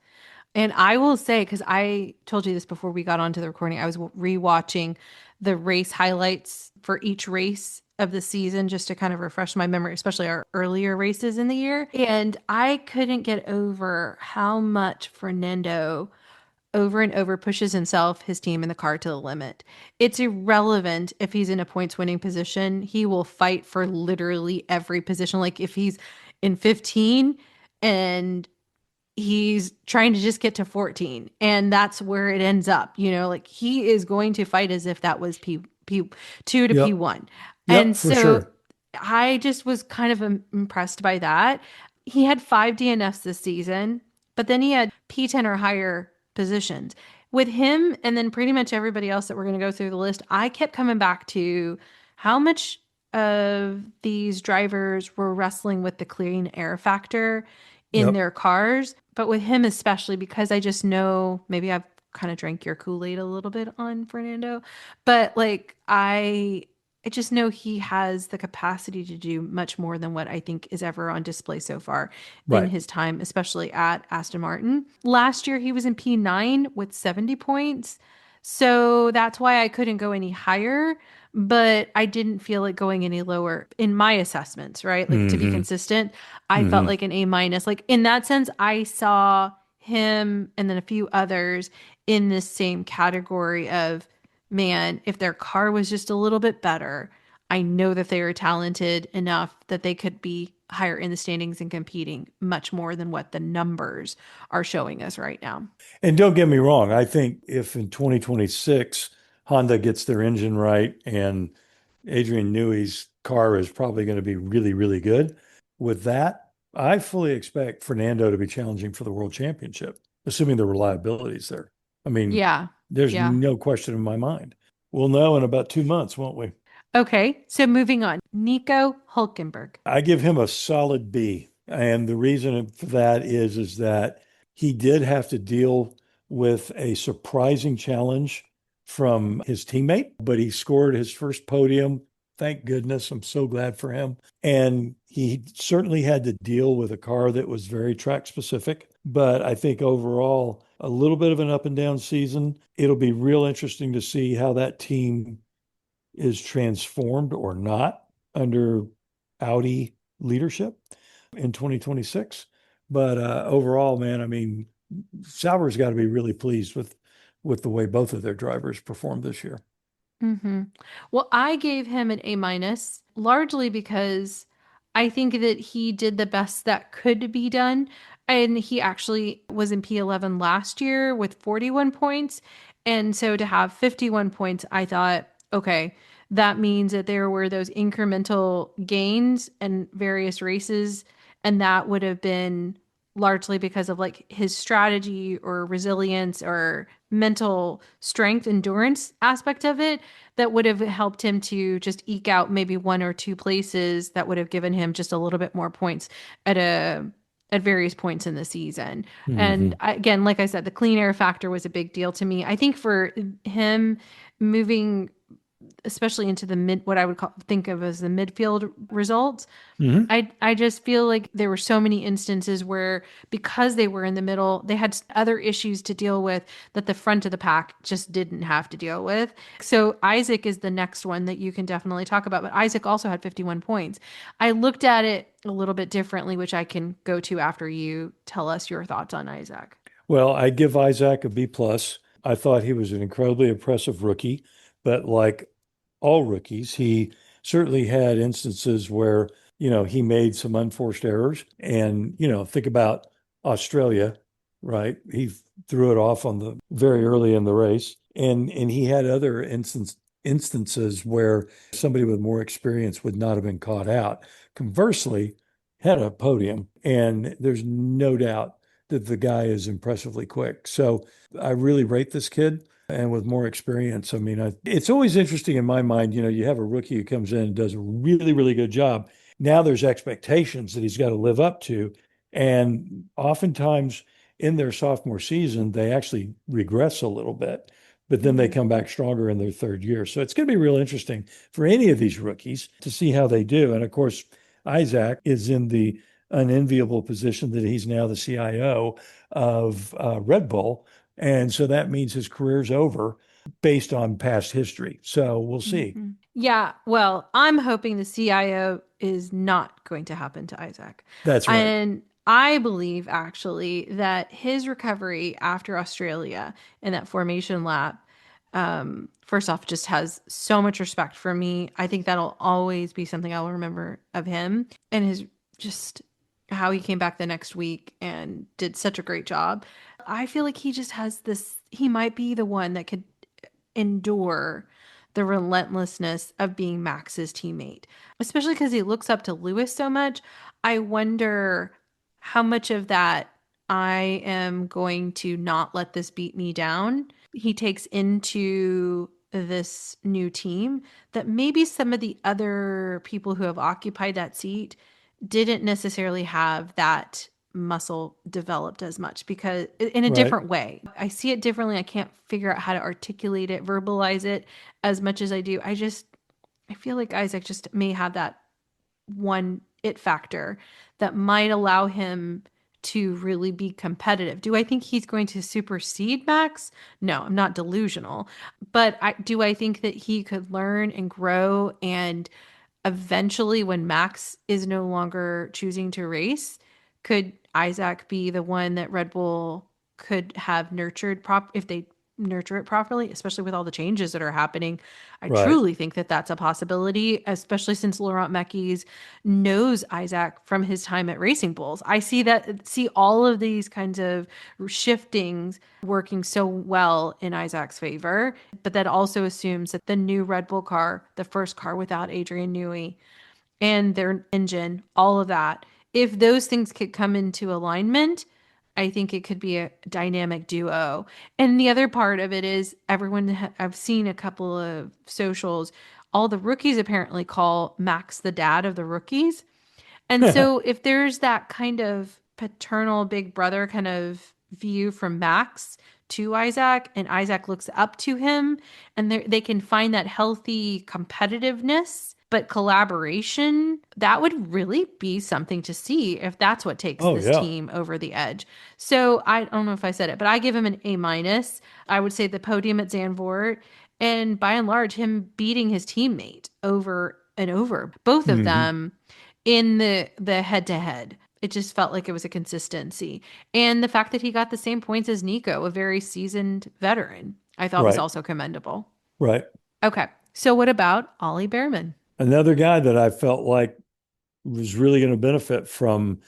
And I will say, because I told you this before we got onto the recording, I was rewatching the race highlights for each race of the season just to kind of refresh my memory, especially our earlier races in the year. And I couldn't get over how much Fernando over and over pushes himself, his team, and the car to the limit. It's irrelevant if he's in a points winning position. He will fight for literally every position. Like if he's in 15 and he's trying to just get to 14 and that's where it ends up, like he is going to fight as if that was P2 to Yep. P1. And Yep, for so sure. I just was kind of impressed by that. He had 5 DNFs this season, but then he had P10 or higher positions. With him and then pretty much everybody else that we're going to go through the list, I kept coming back to how much of these drivers were wrestling with the clean air factor in Yep. their cars. But with him, especially because I just know maybe I've kind of drank your Kool-Aid a little bit on Fernando, but like I just know he has the capacity to do much more than what I think is ever on display so far in Right. his time, especially at Aston Martin. Last year, he was in P9 with 70 points. So that's why I couldn't go any higher, but I didn't feel like going any lower in my assessments, right? Like to be Hmm. consistent, I felt Hmm. like an A minus. Like in that sense, I saw him and then a few others in this same category of man, if their car was just a little bit better, I know that they are talented enough that they could be higher in the standings and competing much more than what the numbers are showing us right now. And don't get me wrong, I think if in 2026 Honda gets their engine right and Adrian Newey's car is probably going to be really, really good. With that, I fully expect Fernando to be challenging for the world championship, assuming the reliability is there. I mean, Yeah. there's Yeah. no question in my mind. We'll know in about 2 months, won't we? Okay. So moving on. Nico Hulkenberg. I give him a solid B. And the reason for that is that he did have to deal with a surprising challenge from his teammate, but he scored his first podium. Thank goodness. I'm so glad for him. And he certainly had to deal with a car that was very track specific. But I think overall, a little bit of an up and down season. It'll be real interesting to see how that team is transformed or not under Audi leadership in 2026. But overall, man, I mean, Sauber's got to be really pleased with the way both of their drivers performed this year. Hmm. Well, I gave him an A minus largely because I think that he did the best that could be done. And he actually was in P11 last year with 41 points. And so to have 51 points, I thought, okay, that means that there were those incremental gains in various races. And that would have been largely because of like his strategy or resilience or mental strength, endurance aspect of it that would have helped him to just eke out maybe one or two places that would have given him just a little bit more points at a at various points in the season. And Hmm. again, like I said, the clean air factor was a big deal to me. I think for him moving especially into the mid what I would think of as the midfield results, Hmm. I just feel like there were so many instances where because they were in the middle, they had other issues to deal with that the front of the pack just didn't have to deal with. So Isack is the next one that you can definitely talk about, but Isack also had 51 points. I looked at it a little bit differently, which I can go to after you tell us your thoughts on Isack. Well, I give Isaac a B plus. I thought he was an incredibly impressive rookie, but like all rookies, he certainly had instances where, he made some unforced errors. And, think about Australia, right? He threw it off on the very early in the race. And he had other instances where somebody with more experience would not have been caught out. Conversely, had a podium, and there's no doubt that the guy is impressively quick. So I really rate this kid. And with more experience, I mean, it's always interesting in my mind. You have a rookie who comes in and does a really, really good job. Now there's expectations that he's got to live up to. And oftentimes in their sophomore season, they actually regress a little bit, but then they Mhm. come back stronger in their third year. So it's going to be real interesting for any of these rookies to see how they do. And of course, Isaac is in the unenviable position that he's now the CIO of Red Bull. And so that means his career's over based on past history. So we'll see. Yeah, well, I'm hoping the CIO is not going to happen to Isack. That's right. And I believe actually that his recovery after Australia in that formation lap, first off, just has so much respect for me. I think that'll always be something I'll remember of him and his just how he came back the next week and did such a great job. I feel like he just has this, he might be the one that could endure the relentlessness of being Max's teammate, especially because he looks up to Lewis so much. I wonder how much of that I am going to not let this beat me down. He takes into this new team that maybe some of the other people who have occupied that seat didn't necessarily have that muscle developed as much because in a Right. different way. I see it differently. I can't figure out how to articulate it, verbalize it as much as I do. I feel like Isack just may have that one it factor that might allow him to really be competitive. Do I think he's going to supersede Max? No, I'm not delusional. But do I think that he could learn and grow and eventually when Max is no longer choosing to race, could Isack be the one that Red Bull could have nurtured if they nurture it properly, especially with all the changes that are happening? I Right. truly think that that's a possibility, especially since Laurent Mekies knows Isack from his time at Racing Bulls. I see all of these kinds of shiftings working so well in Isaac's favor, but that also assumes that the new Red Bull car, the first car without Adrian Newey, and their engine, all of that, if those things could come into alignment, I think it could be a dynamic duo. And the other part of it is I've seen a couple of socials, all the rookies apparently call Max the dad of the rookies. And so if there's that kind of paternal big brother kind of view from Max to Isack and Isack looks up to him and they can find that healthy competitiveness but collaboration, that would really be something to see if that's what takes Oh, this yeah. team over the edge. So I don't know if I said it, but I give him an A minus. I would say the podium at Zandvoort and by and large him beating his teammate over and over, both of Hmm. them in the head to head. It just felt like it was a consistency. And the fact that he got the same points as Nico, a very seasoned veteran, I thought was Right. also commendable. Right. Okay. So what about Ollie Bearman? Another guy that I felt like was really going to benefit from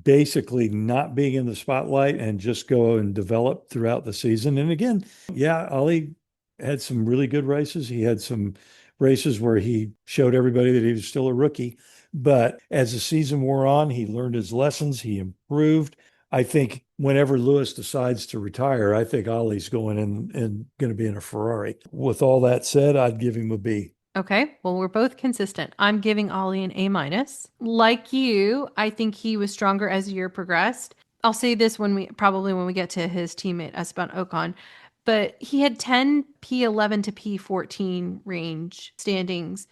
basically not being in the spotlight and just go and develop throughout the season. And again, yeah, Ollie had some really good races. He had some races where he showed everybody that he was still a rookie. But as the season wore on, he learned his lessons, he improved. I think whenever Lewis decides to retire, I think Ollie's going in and going to be in a Ferrari. With all that said, I'd give him a B. Okay, well, we're both consistent. I'm giving Ollie an A minus. Like you, I think he was stronger as the year progressed. I'll say this when we get to his teammate Esteban Ocon, but he had 10 P11 to P14 range standings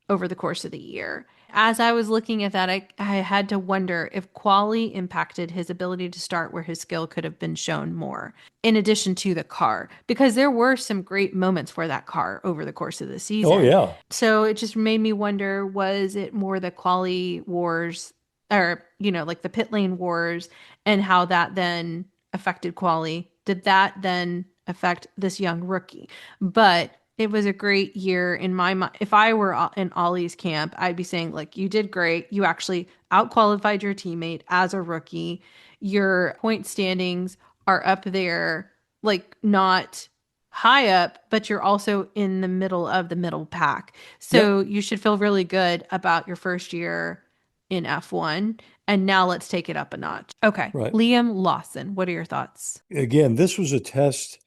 over the course of the year. As I was looking at that, I had to wonder if quali impacted his ability to start where his skill could have been shown more, in addition to the car, because there were some great moments for that car over the course of the Oh, season. yeah. So it just made me wonder, was it more the quali wars or, like the pit lane wars and how that then affected quali? Did that then affect this young rookie? But it was a great year in my mind. If I were in Ollie's camp, I'd be saying, like, you did great. You actually outqualified your teammate as a rookie. Your point standings are up there, like, not high up, but you're also in the middle of the middle pack. Yep. So you should feel really good about your first year in F1. And now let's take it up a notch. Okay. Right. Liam Lawson, what are your thoughts? Again, this was a test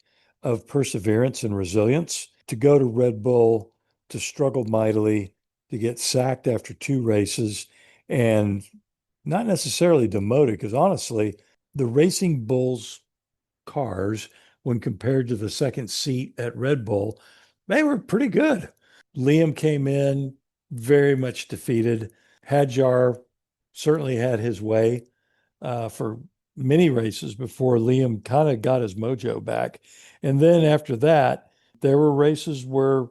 of perseverance and resilience to go to Red Bull, to struggle mightily, to get sacked after two races, and not necessarily demoted, because honestly, the Racing Bulls cars, when compared to the second seat at Red Bull, they were pretty good. Liam came in very much defeated. Hadjar certainly had his way for many races before Liam kind of got his mojo back. And then after that, there were races where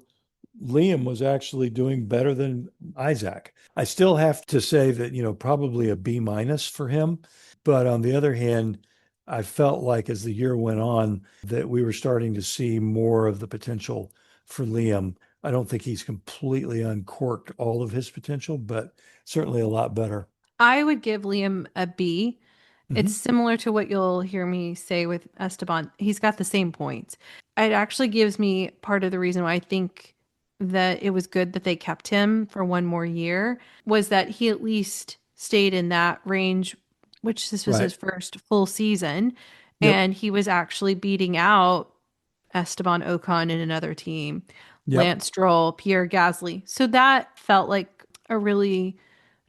Liam was actually doing better than Isack. I still have to say that, probably a B minus for him. But on the other hand, I felt like as the year went on that we were starting to see more of the potential for Liam. I don't think he's completely uncorked all of his potential, but certainly a lot better. I would give Liam a B. It's Hmm. similar to what you'll hear me say with Esteban. He's got the same points. It actually gives me part of the reason why I think that it was good that they kept him for one more year was that he at least stayed in that range, which this was his Right. first full season, Yep. and he was actually beating out Esteban Ocon in another team, Yep. Lance Stroll, Pierre Gasly. So that felt like a really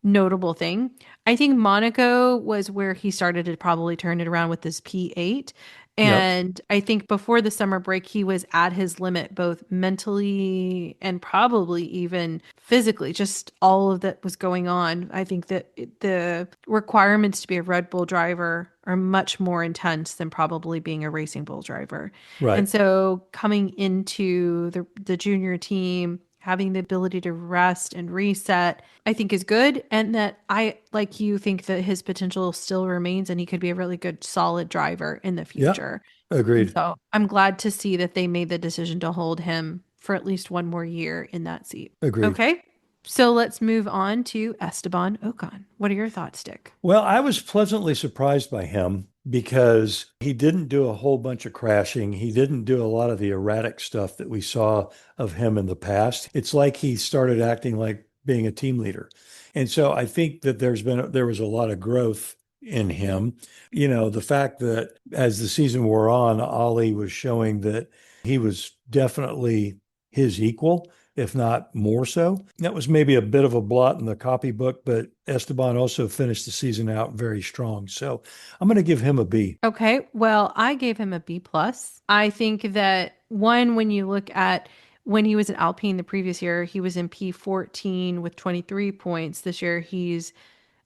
notable thing. I think Monaco was where he started to probably turn it around with this P8. Yep. And I think before the summer break, he was at his limit, both mentally and probably even physically, just all of that was going on. I think that the requirements to be a Red Bull driver are much more intense than probably being a Racing Bull driver. And Right. so coming into the junior team, having the ability to rest and reset, I think is good. And that I, like you, think that his potential still remains and he could be a really good, solid driver in the Yep. future. And Agreed. so I'm glad to see that they made the decision to hold him for at least one more year in that seat. Agreed. Okay. So let's move on to Esteban Ocon. What are your thoughts, Dick? Well, I was pleasantly surprised by him because he didn't do a whole bunch of crashing. He didn't do a lot of the erratic stuff that we saw of him in the past. It's like he started acting like being a team leader. And so I think that there was a lot of growth in him. The fact that as the season wore on, Ollie was showing that he was definitely his equal, if not more so. That was maybe a bit of a blot in the copybook, but Esteban also finished the season out very strong. So I'm going to give him a B. Okay, well, I gave him a B plus. I think that one, when you look at when he was in Alpine the previous year, he was in P14 with 23 points. This year he's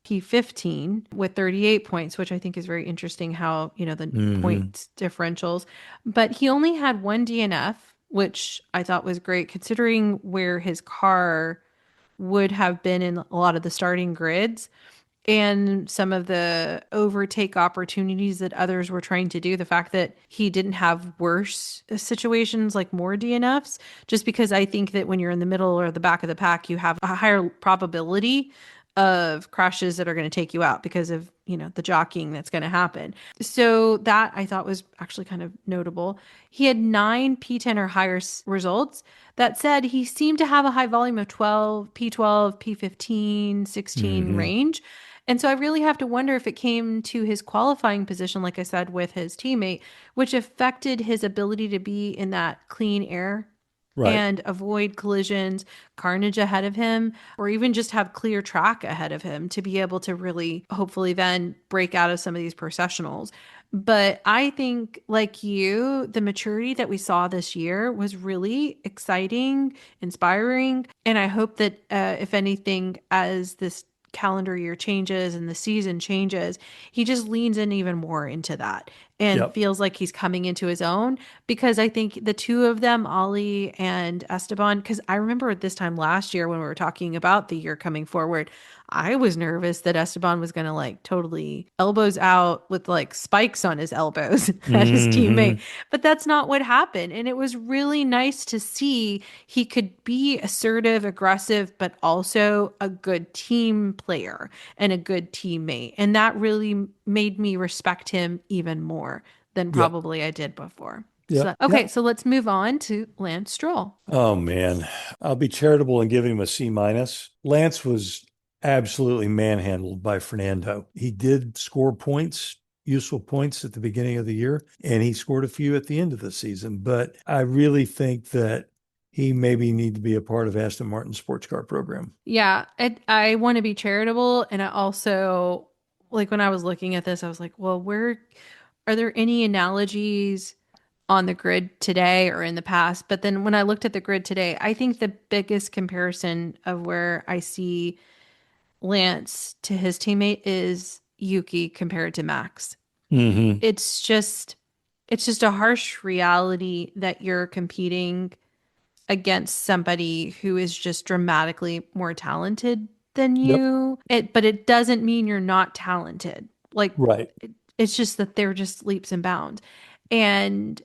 P15 with 38 points, which I think is very interesting how, the Hmm. points differentials. But he only had one DNF, which I thought was great considering where his car would have been in a lot of the starting grids and some of the overtake opportunities that others were trying to do. The fact that he didn't have worse situations like more DNFs, just because I think that when you're in the middle or the back of the pack, you have a higher probability of crashes that are going to take you out because of, the jockeying that's going to happen. So that I thought was actually kind of notable. He had 9 P10 or higher results. That said, he seemed to have a high volume of 12, P12, P15, 16 Hmm. range. And so I really have to wonder if it came to his qualifying position, like I said, with his teammate, which affected his ability to be in that clean air Right. and avoid collisions, carnage ahead of him, or even just have clear track ahead of him to be able to really hopefully then break out of some of these processionals. But I think, like you, the maturity that we saw this year was really exciting, inspiring. And I hope that, if anything, as this calendar year changes and the season changes, he just leans in even more into that and Yep. feels like he's coming into his own because I think the two of them, Ollie and Esteban, because I remember at this time last year when we were talking about the year coming forward, I was nervous that Esteban was going to like totally elbows out with like spikes on his elbows at his teammate. Hmm. But that's not what happened. And it was really nice to see he could be assertive, aggressive, but also a good team player and a good teammate. And that really made me respect him even more than Yep. probably I did before. So, Yep. okay, Yep. so let's move on to Lance Stroll. Oh man, I'll be charitable and give him a C minus. Lance was absolutely manhandled by Fernando. He did score points, useful points at the beginning of the year, and he scored a few at the end of the season. But I really think that he maybe need to be a part of Aston Martin's sports car program. Yeah, I want to be charitable. And I also, like, when I was looking at this, I was like, well, where are there any analogies on the grid today or in the past? But then when I looked at the grid today, I think the biggest comparison of where I see Lance to his teammate is Yuki compared to Max. Hmm. It's just it's just a harsh reality that you're competing against somebody who is just dramatically more talented than Yep. you. But it doesn't mean you're not talented. Like Right. it's just that they're just leaps and bounds. And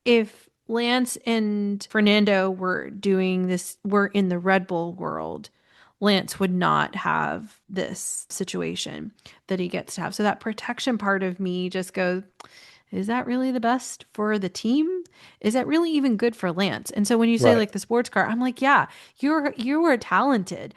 if Lance and Fernando were in the Red Bull world, Lance would not have this situation that he gets to have. So that protection part of me just goes, is that really the best for the team? Is that really even good for Lance? And so when you say Right. like the sports car, I'm like, yeah, you are talented.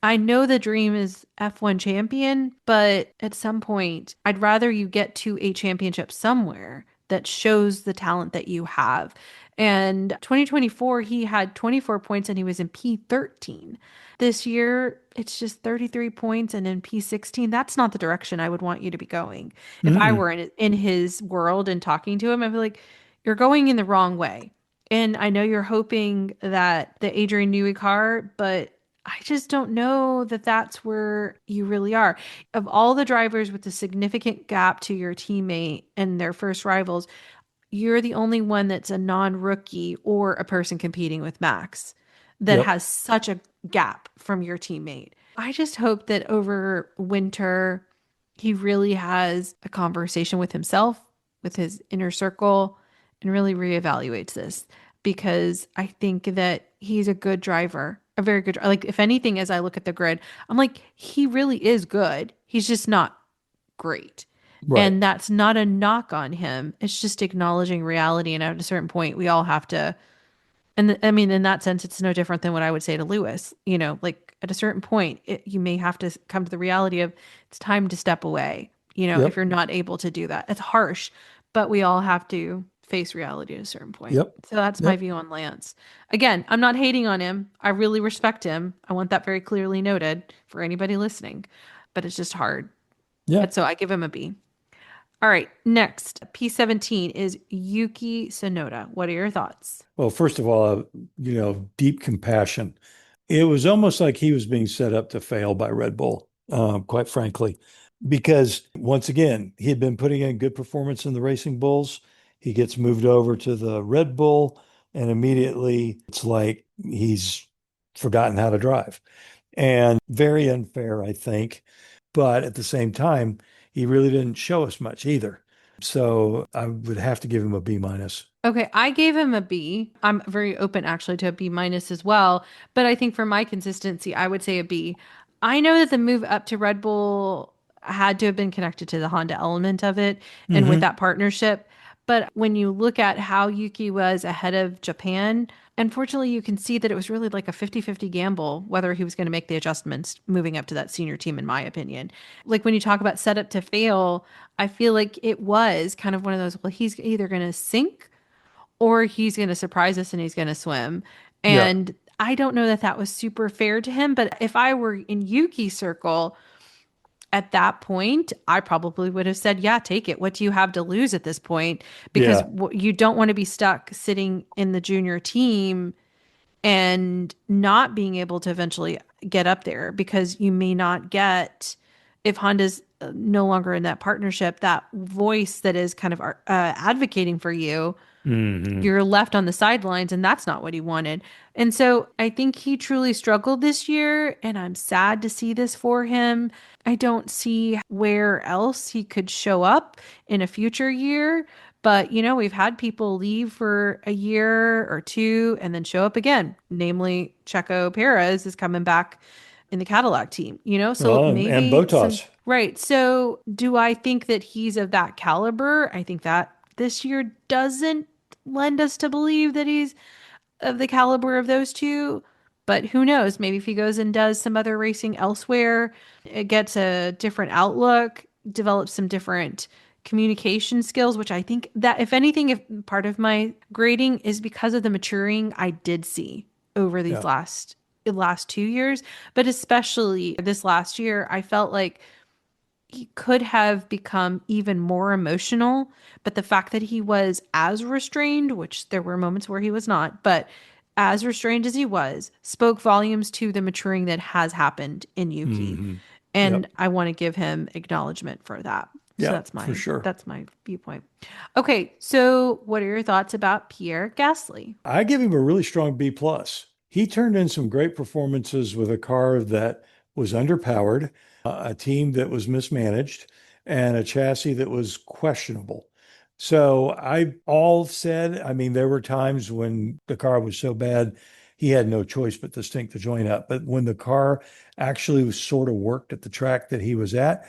I know the dream is F1 champion, but at some point, I'd rather you get to a championship somewhere that shows the talent that you have. And 2024, he had 24 points and he was in P13. This year, it's just 33 points and in P16. That's not the direction I would want you to be going. If I Mm-mm. were in his world and talking to him, I'd be like, you're going in the wrong way. And I know you're hoping that the Adrian Newey car, but I just don't know that that's where you really are. Of all the drivers with a significant gap to your teammate and their first rivals, you're the only one that's a non-rookie or a person competing with Max that Yep. has such a gap from your teammate. I just hope that over winter, he really has a conversation with himself, with his inner circle, and really reevaluates this because I think that he's a good driver, a very good, like, if anything, as I look at the grid, I'm like, he really is good. He's just not great. Right. And that's not a knock on him. It's just acknowledging reality. And at a certain point, we all have to. I mean, in that sense, it's no different than what I would say to Lewis. Like at a certain point, you may have to come to the reality of it's time to step away. If Yep. you're not able to do that, it's harsh, but we all have to face reality at a certain point. Yep. So that's my Yep. view on Lance. Again, I'm not hating on him. I really respect him. I want that very clearly noted for anybody listening, but it's just hard. Yeah. And so I give him a B. All right, next, P17 is Yuki Tsunoda. What are your thoughts? Well, first of all, deep compassion. It was almost like he was being set up to fail by Red Bull, quite frankly, because once again, he had been putting in good performance in the Racing Bulls. He gets moved over to the Red Bull, and immediately it's like he's forgotten how to drive. And very unfair, I think. But at the same time, he really didn't show us much either. So I would have to give him a B minus. Okay, I gave him a B. I'm very open actually to a B minus as well, but I think for my consistency, I would say a B. I know that the move up to Red Bull had to have been connected to the Honda element of it and with Hmm. that partnership. But when you look at how Yuki was ahead of Japan, unfortunately, you can see that it was really like a 50-50 gamble whether he was going to make the adjustments moving up to that senior team, in my opinion. Like when you talk about set up to fail, I feel like it was kind of one of those, well, he's either going to sink or he's going to surprise us and he's going to swim. Yeah. And I don't know that that was super fair to him, but if I were in Yuki's circle at that point, I probably would have said, yeah, take it. What do you have to lose at this point? Because Yeah. you don't want to be stuck sitting in the junior team and not being able to eventually get up there because you may not get, if Honda's no longer in that partnership, that voice that is kind of advocating for you, Hmm. you're left on the sidelines, and that's not what he wanted. And so I think he truly struggled this year, and I'm sad to see this for him. I don't see where else he could show up in a future year. But, we've had people leave for a year or two and then show up again. Namely, Checo Perez is coming back in the Cadillac team, So Well, and maybe some, Botas. right. So do I think that he's of that caliber? I think that this year doesn't lend us to believe that he's of the caliber of those two. But who knows? Maybe if he goes and does some other racing elsewhere, it gets a different outlook, develops some different communication skills, which I think that if anything, if part of my grading is because of the maturing I did see over these Yeah. last 2 years, but especially this last year, I felt like he could have become even more emotional, but the fact that he was as restrained, which there were moments where he was not, but as restrained as he was, spoke volumes to the maturing that has happened in Yuki. Hmm. And Yep. I want to give him acknowledgement for that. So Yeah, for sure. that's my viewpoint. Okay, so what are your thoughts about Pierre Gasly? I give him a really strong B plus. He turned in some great performances with a car that was underpowered, a team that was mismanaged, and a chassis that was questionable. So I all said, I mean, there were times when the car was so bad he had no choice but to stink the joint up. But when the car actually sort of worked at the track that he was at,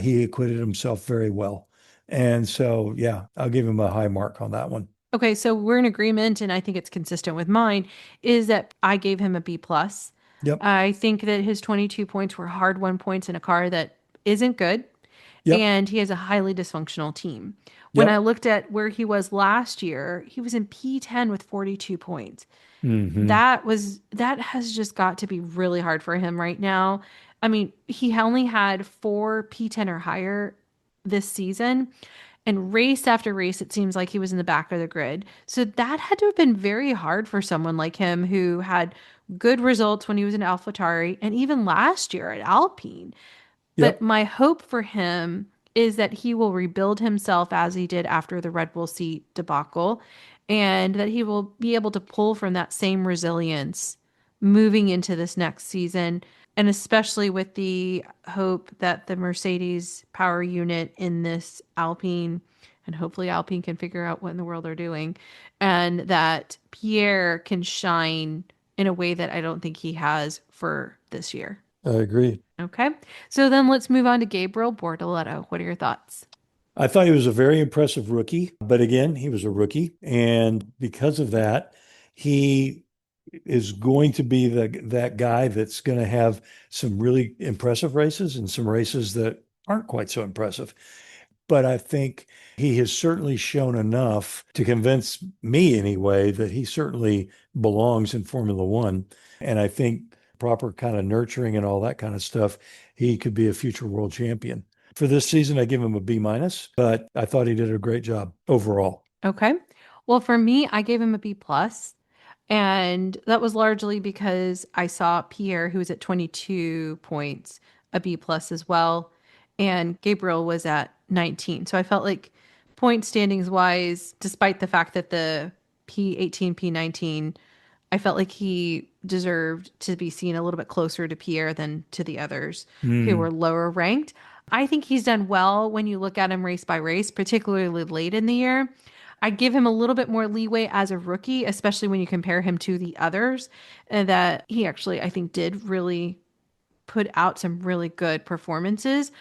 he acquitted himself very well. And so, yeah, I'll give him a high mark on that one. Okay, so we're in agreement, and I think it's consistent with mine, is that I gave him a B plus. Yep. I think that his 22 points were hard won points in a car that isn't good, Yep. and he has a highly dysfunctional team. When I Yep. looked at where he was last year, he was in P10 with 42 points. Hmm. That has just got to be really hard for him right now. I mean, he only had 4 P10 or higher this season, and race after race, it seems like he was in the back of the grid. So that had to have been very hard for someone like him who had good results when he was in AlphaTauri and even last year at Alpine. But Yep. my hope for him is that he will rebuild himself as he did after the Red Bull seat debacle, and that he will be able to pull from that same resilience moving into this next season. And especially with the hope that the Mercedes power unit in this Alpine, and hopefully Alpine can figure out what in the world they're doing, and that Pierre can shine in a way that I don't think he has for this year. I agree. Okay. So then let's move on to Gabriel Bortoleto. What are your thoughts? I thought he was a very impressive rookie, but again, he was a rookie. And because of that, he is going to be that guy that's going to have some really impressive races and some races that aren't quite so impressive. But I think he has certainly shown enough to convince me anyway that he certainly belongs in Formula One. And I think proper kind of nurturing and all that kind of stuff, he could be a future world champion. For this season, I give him a B minus, but I thought he did a great job overall. Okay. Well, for me, I gave him a B plus, and that was largely because I saw Pierre, who was at 22 points, a B plus as well, and Gabriel was at 19. So I felt like point standings wise, despite the fact that the P18, P19, I felt like he deserved to be seen a little bit closer to Pierre than to the others who were Mm, lower ranked. I think he's done well when you look at him race by race, particularly late in the year. I give him a little bit more leeway as a rookie, especially when you compare him to the others, and that he actually, I think, did really put out some really good performances.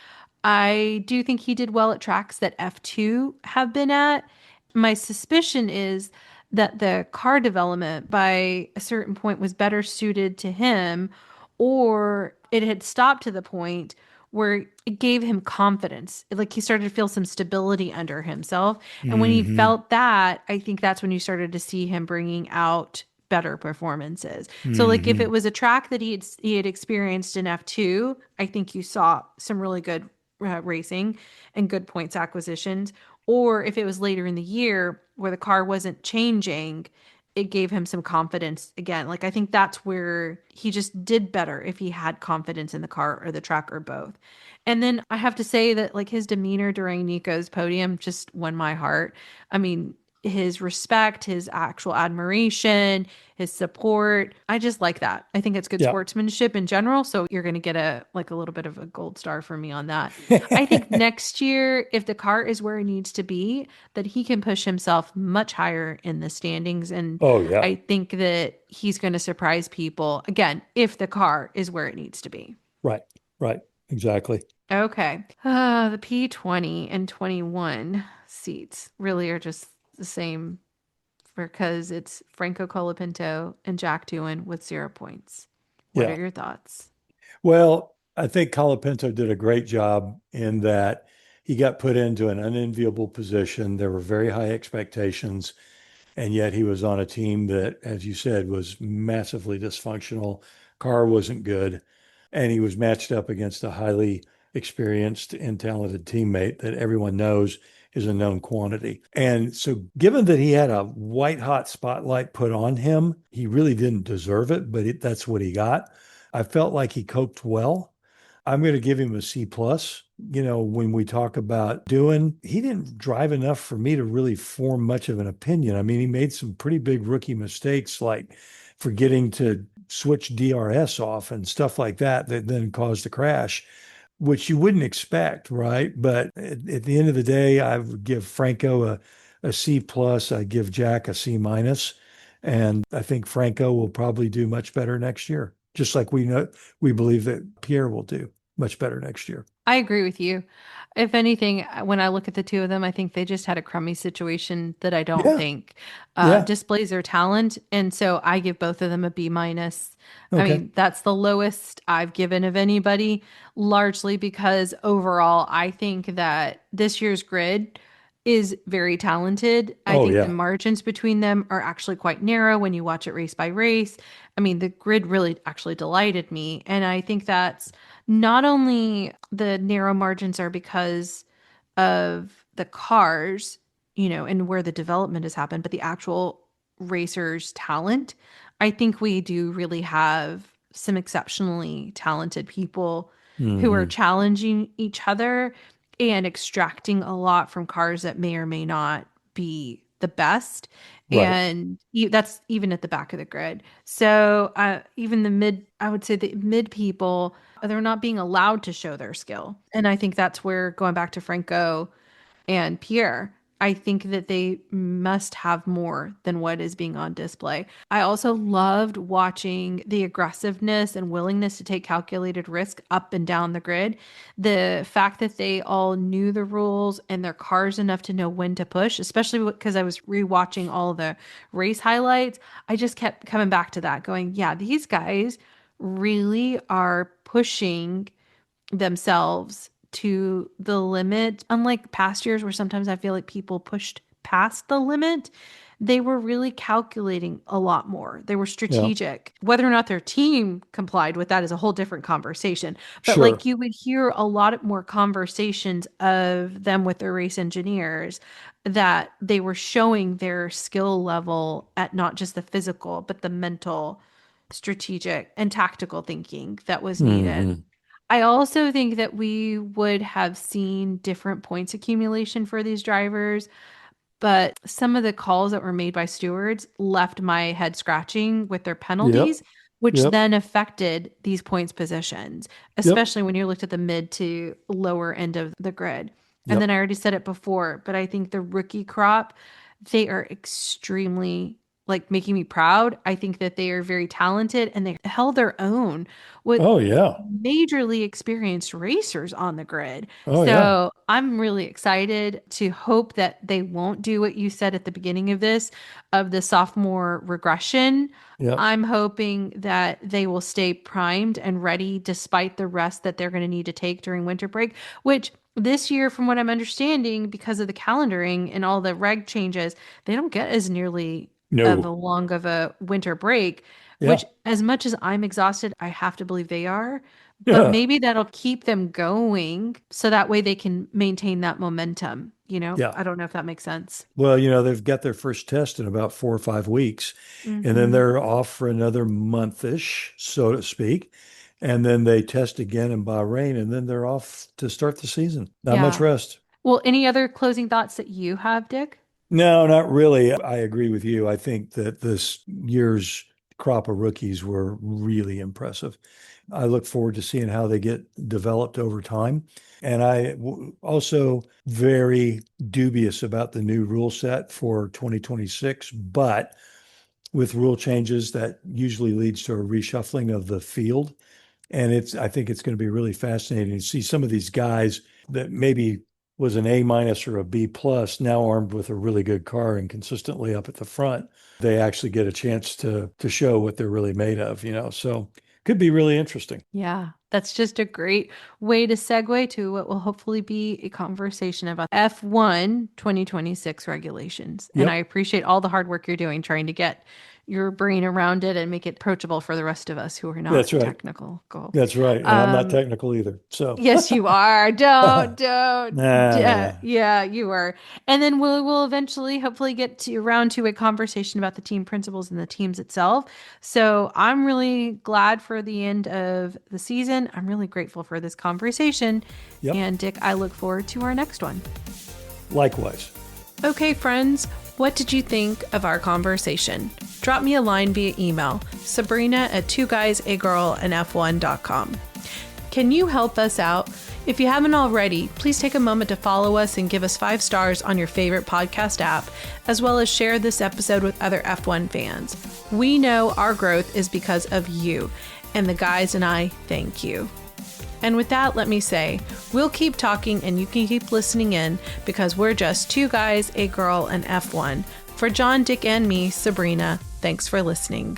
I do think he did well at tracks that F2 have been at. My suspicion is that the car development by a certain point was better suited to him, or it had stopped to the point where it gave him confidence. Like he started to feel some stability under himself. And when he hmm felt that, I think that's when you started to see him bringing out better performances. So like if it hmm was a track that he had experienced in F2, I think you saw some really good racing and good points acquisitions. Or if it was later in the year where the car wasn't changing, it gave him some confidence again. Like I think that's where he just did better if he had confidence in the car or the track or both. And then I have to say that like his demeanor during Nico's podium just won my heart. I mean, his respect, his actual admiration, his support. I just like that. I think it's good Yeah. sportsmanship in general. So you're going to get a little bit of a gold star from me on that. I think next year, if the car is where it needs to be, that he can push himself much higher in the standings. And Oh, yeah. I think that he's going to surprise people again, if the car is where it needs to be. Right. Right. Exactly. Okay. The P20 and 21 seats really are just the same because it's Franco Colapinto and Jack Doohan with 0 points. What are Yeah. your thoughts? Well, I think Colapinto did a great job in that he got put into an unenviable position. There were very high expectations, and yet he was on a team that, as you said, was massively dysfunctional. Car wasn't good, and he was matched up against a highly experienced and talented teammate that everyone knows is a known quantity. And so, given that he had a white hot spotlight put on him, he really didn't deserve it, but that's what he got. I felt like he coped well. I'm going to give him a C plus. When we talk about doing, he didn't drive enough for me to really form much of an opinion. I mean, he made some pretty big rookie mistakes, like forgetting to switch DRS off and stuff like that, that then caused a crash, which you wouldn't expect, right? But at the end of the day, I would give Franco a C plus. I give Jack a C minus, and I think Franco will probably do much better next year. Just like we believe that Pierre will do much better next year. I agree with you. If anything, when I look at the two of them, I think they just had a crummy situation that I don't Yeah, think yeah, displays their talent. And so I give both of them a B minus. I okay. mean, that's the lowest I've given of anybody, largely because overall, I think that this year's grid is very talented. I Oh think the yeah, margins between them are actually quite narrow when you watch it race by race. I mean, the grid really actually delighted me. And I think that's not only the narrow margins are because of the cars, and where the development has happened, but the actual racers' talent. I think we do really have some exceptionally talented people who are hmm, challenging each other and extracting a lot from cars that may or may not be the best. right. And that's even at the back of the grid. So even I would say the mid people, they're not being allowed to show their skill. And I think that's where, going back to Franco and Pierre, I think that they must have more than what is being on display. I also loved watching the aggressiveness and willingness to take calculated risk up and down the grid. The fact that they all knew the rules and their cars enough to know when to push, especially because I was rewatching all the race highlights. I just kept coming back to that, going, yeah, these guys really are pushing themselves to the limit. Unlike past years where sometimes I feel like people pushed past the limit, they were really calculating a lot more. They were Yeah, strategic. Whether or not their team complied with that is a whole different conversation. But sure. like you would hear a lot more conversations of them with their race engineers that they were showing their skill level at not just the physical, but the mental, strategic, and tactical thinking that was needed. Hmm. I also think that we would have seen different points accumulation for these drivers, but some of the calls that were made by stewards left my head scratching with their Yep, penalties, which yep, then affected these points positions, yep, especially when you looked at the mid to lower end of the grid. And then yep. I already said it before, but I think the rookie crop, they are extremely like making me proud. I think that they are very talented and they held their own with Oh yeah, majorly experienced racers on the grid. oh yeah, So I'm really excited to hope that they won't do what you said at the beginning of this, of the sophomore regression. yep. I'm hoping that they will stay primed and ready despite the rest that they're going to need to take during winter break, which this year, from what I'm understanding, because of the calendaring and all the reg changes, they don't get as nearly of a No, long of a winter break, yeah, which as much as I'm exhausted, I have to believe they are. But yeah, maybe that'll keep them going so that way they can maintain that momentum. yeah. I don't know if that makes sense. Well, they've got their first test in about 4 or 5 weeks, and then Hmm. they're off for another month-ish, so to speak. And then they test again in Bahrain, and then they're off to start the season. Not much Yeah. rest. Well, any other closing thoughts that you have, Dick? No, not really. I agree with you. I think that this year's crop of rookies were really impressive. I look forward to seeing how they get developed over time. And also very dubious about the new rule set for 2026, but with rule changes, that usually leads to a reshuffling of the field. And I think it's going to be really fascinating to see some of these guys that maybe was an A minus or a B plus, now armed with a really good car and consistently up at the front. They actually get a chance to show what they're really made of. So could be really interesting. Yeah, that's just a great way to segue to what will hopefully be a conversation about F1 2026 regulations. And I Yep. appreciate all the hard work you're doing trying to get your brain around it and make it approachable for the rest of us who are not That's right. technical. Cool. That's right. And I'm not technical either. So, Yes, you are. Don't. nah. Yeah, you are. And then we'll eventually, hopefully, get to around to a conversation about the team principles and the teams itself. So I'm really glad for the end of the season. I'm really grateful for this conversation. Yep. And Dick, I look forward to our next one. Likewise. Okay, friends, what did you think of our conversation? Drop me a line via email, Sabrina@2guysagirlandf1.com. Can you help us out? If you haven't already, please take a moment to follow us and give us 5 stars on your favorite podcast app, as well as share this episode with other F1 fans. We know our growth is because of you, and the guys and I thank you. And with that, let me say, we'll keep talking and you can keep listening in because we're just 2 guys, a girl, and F1. For John, Dick, and me, Sabrina, thanks for listening.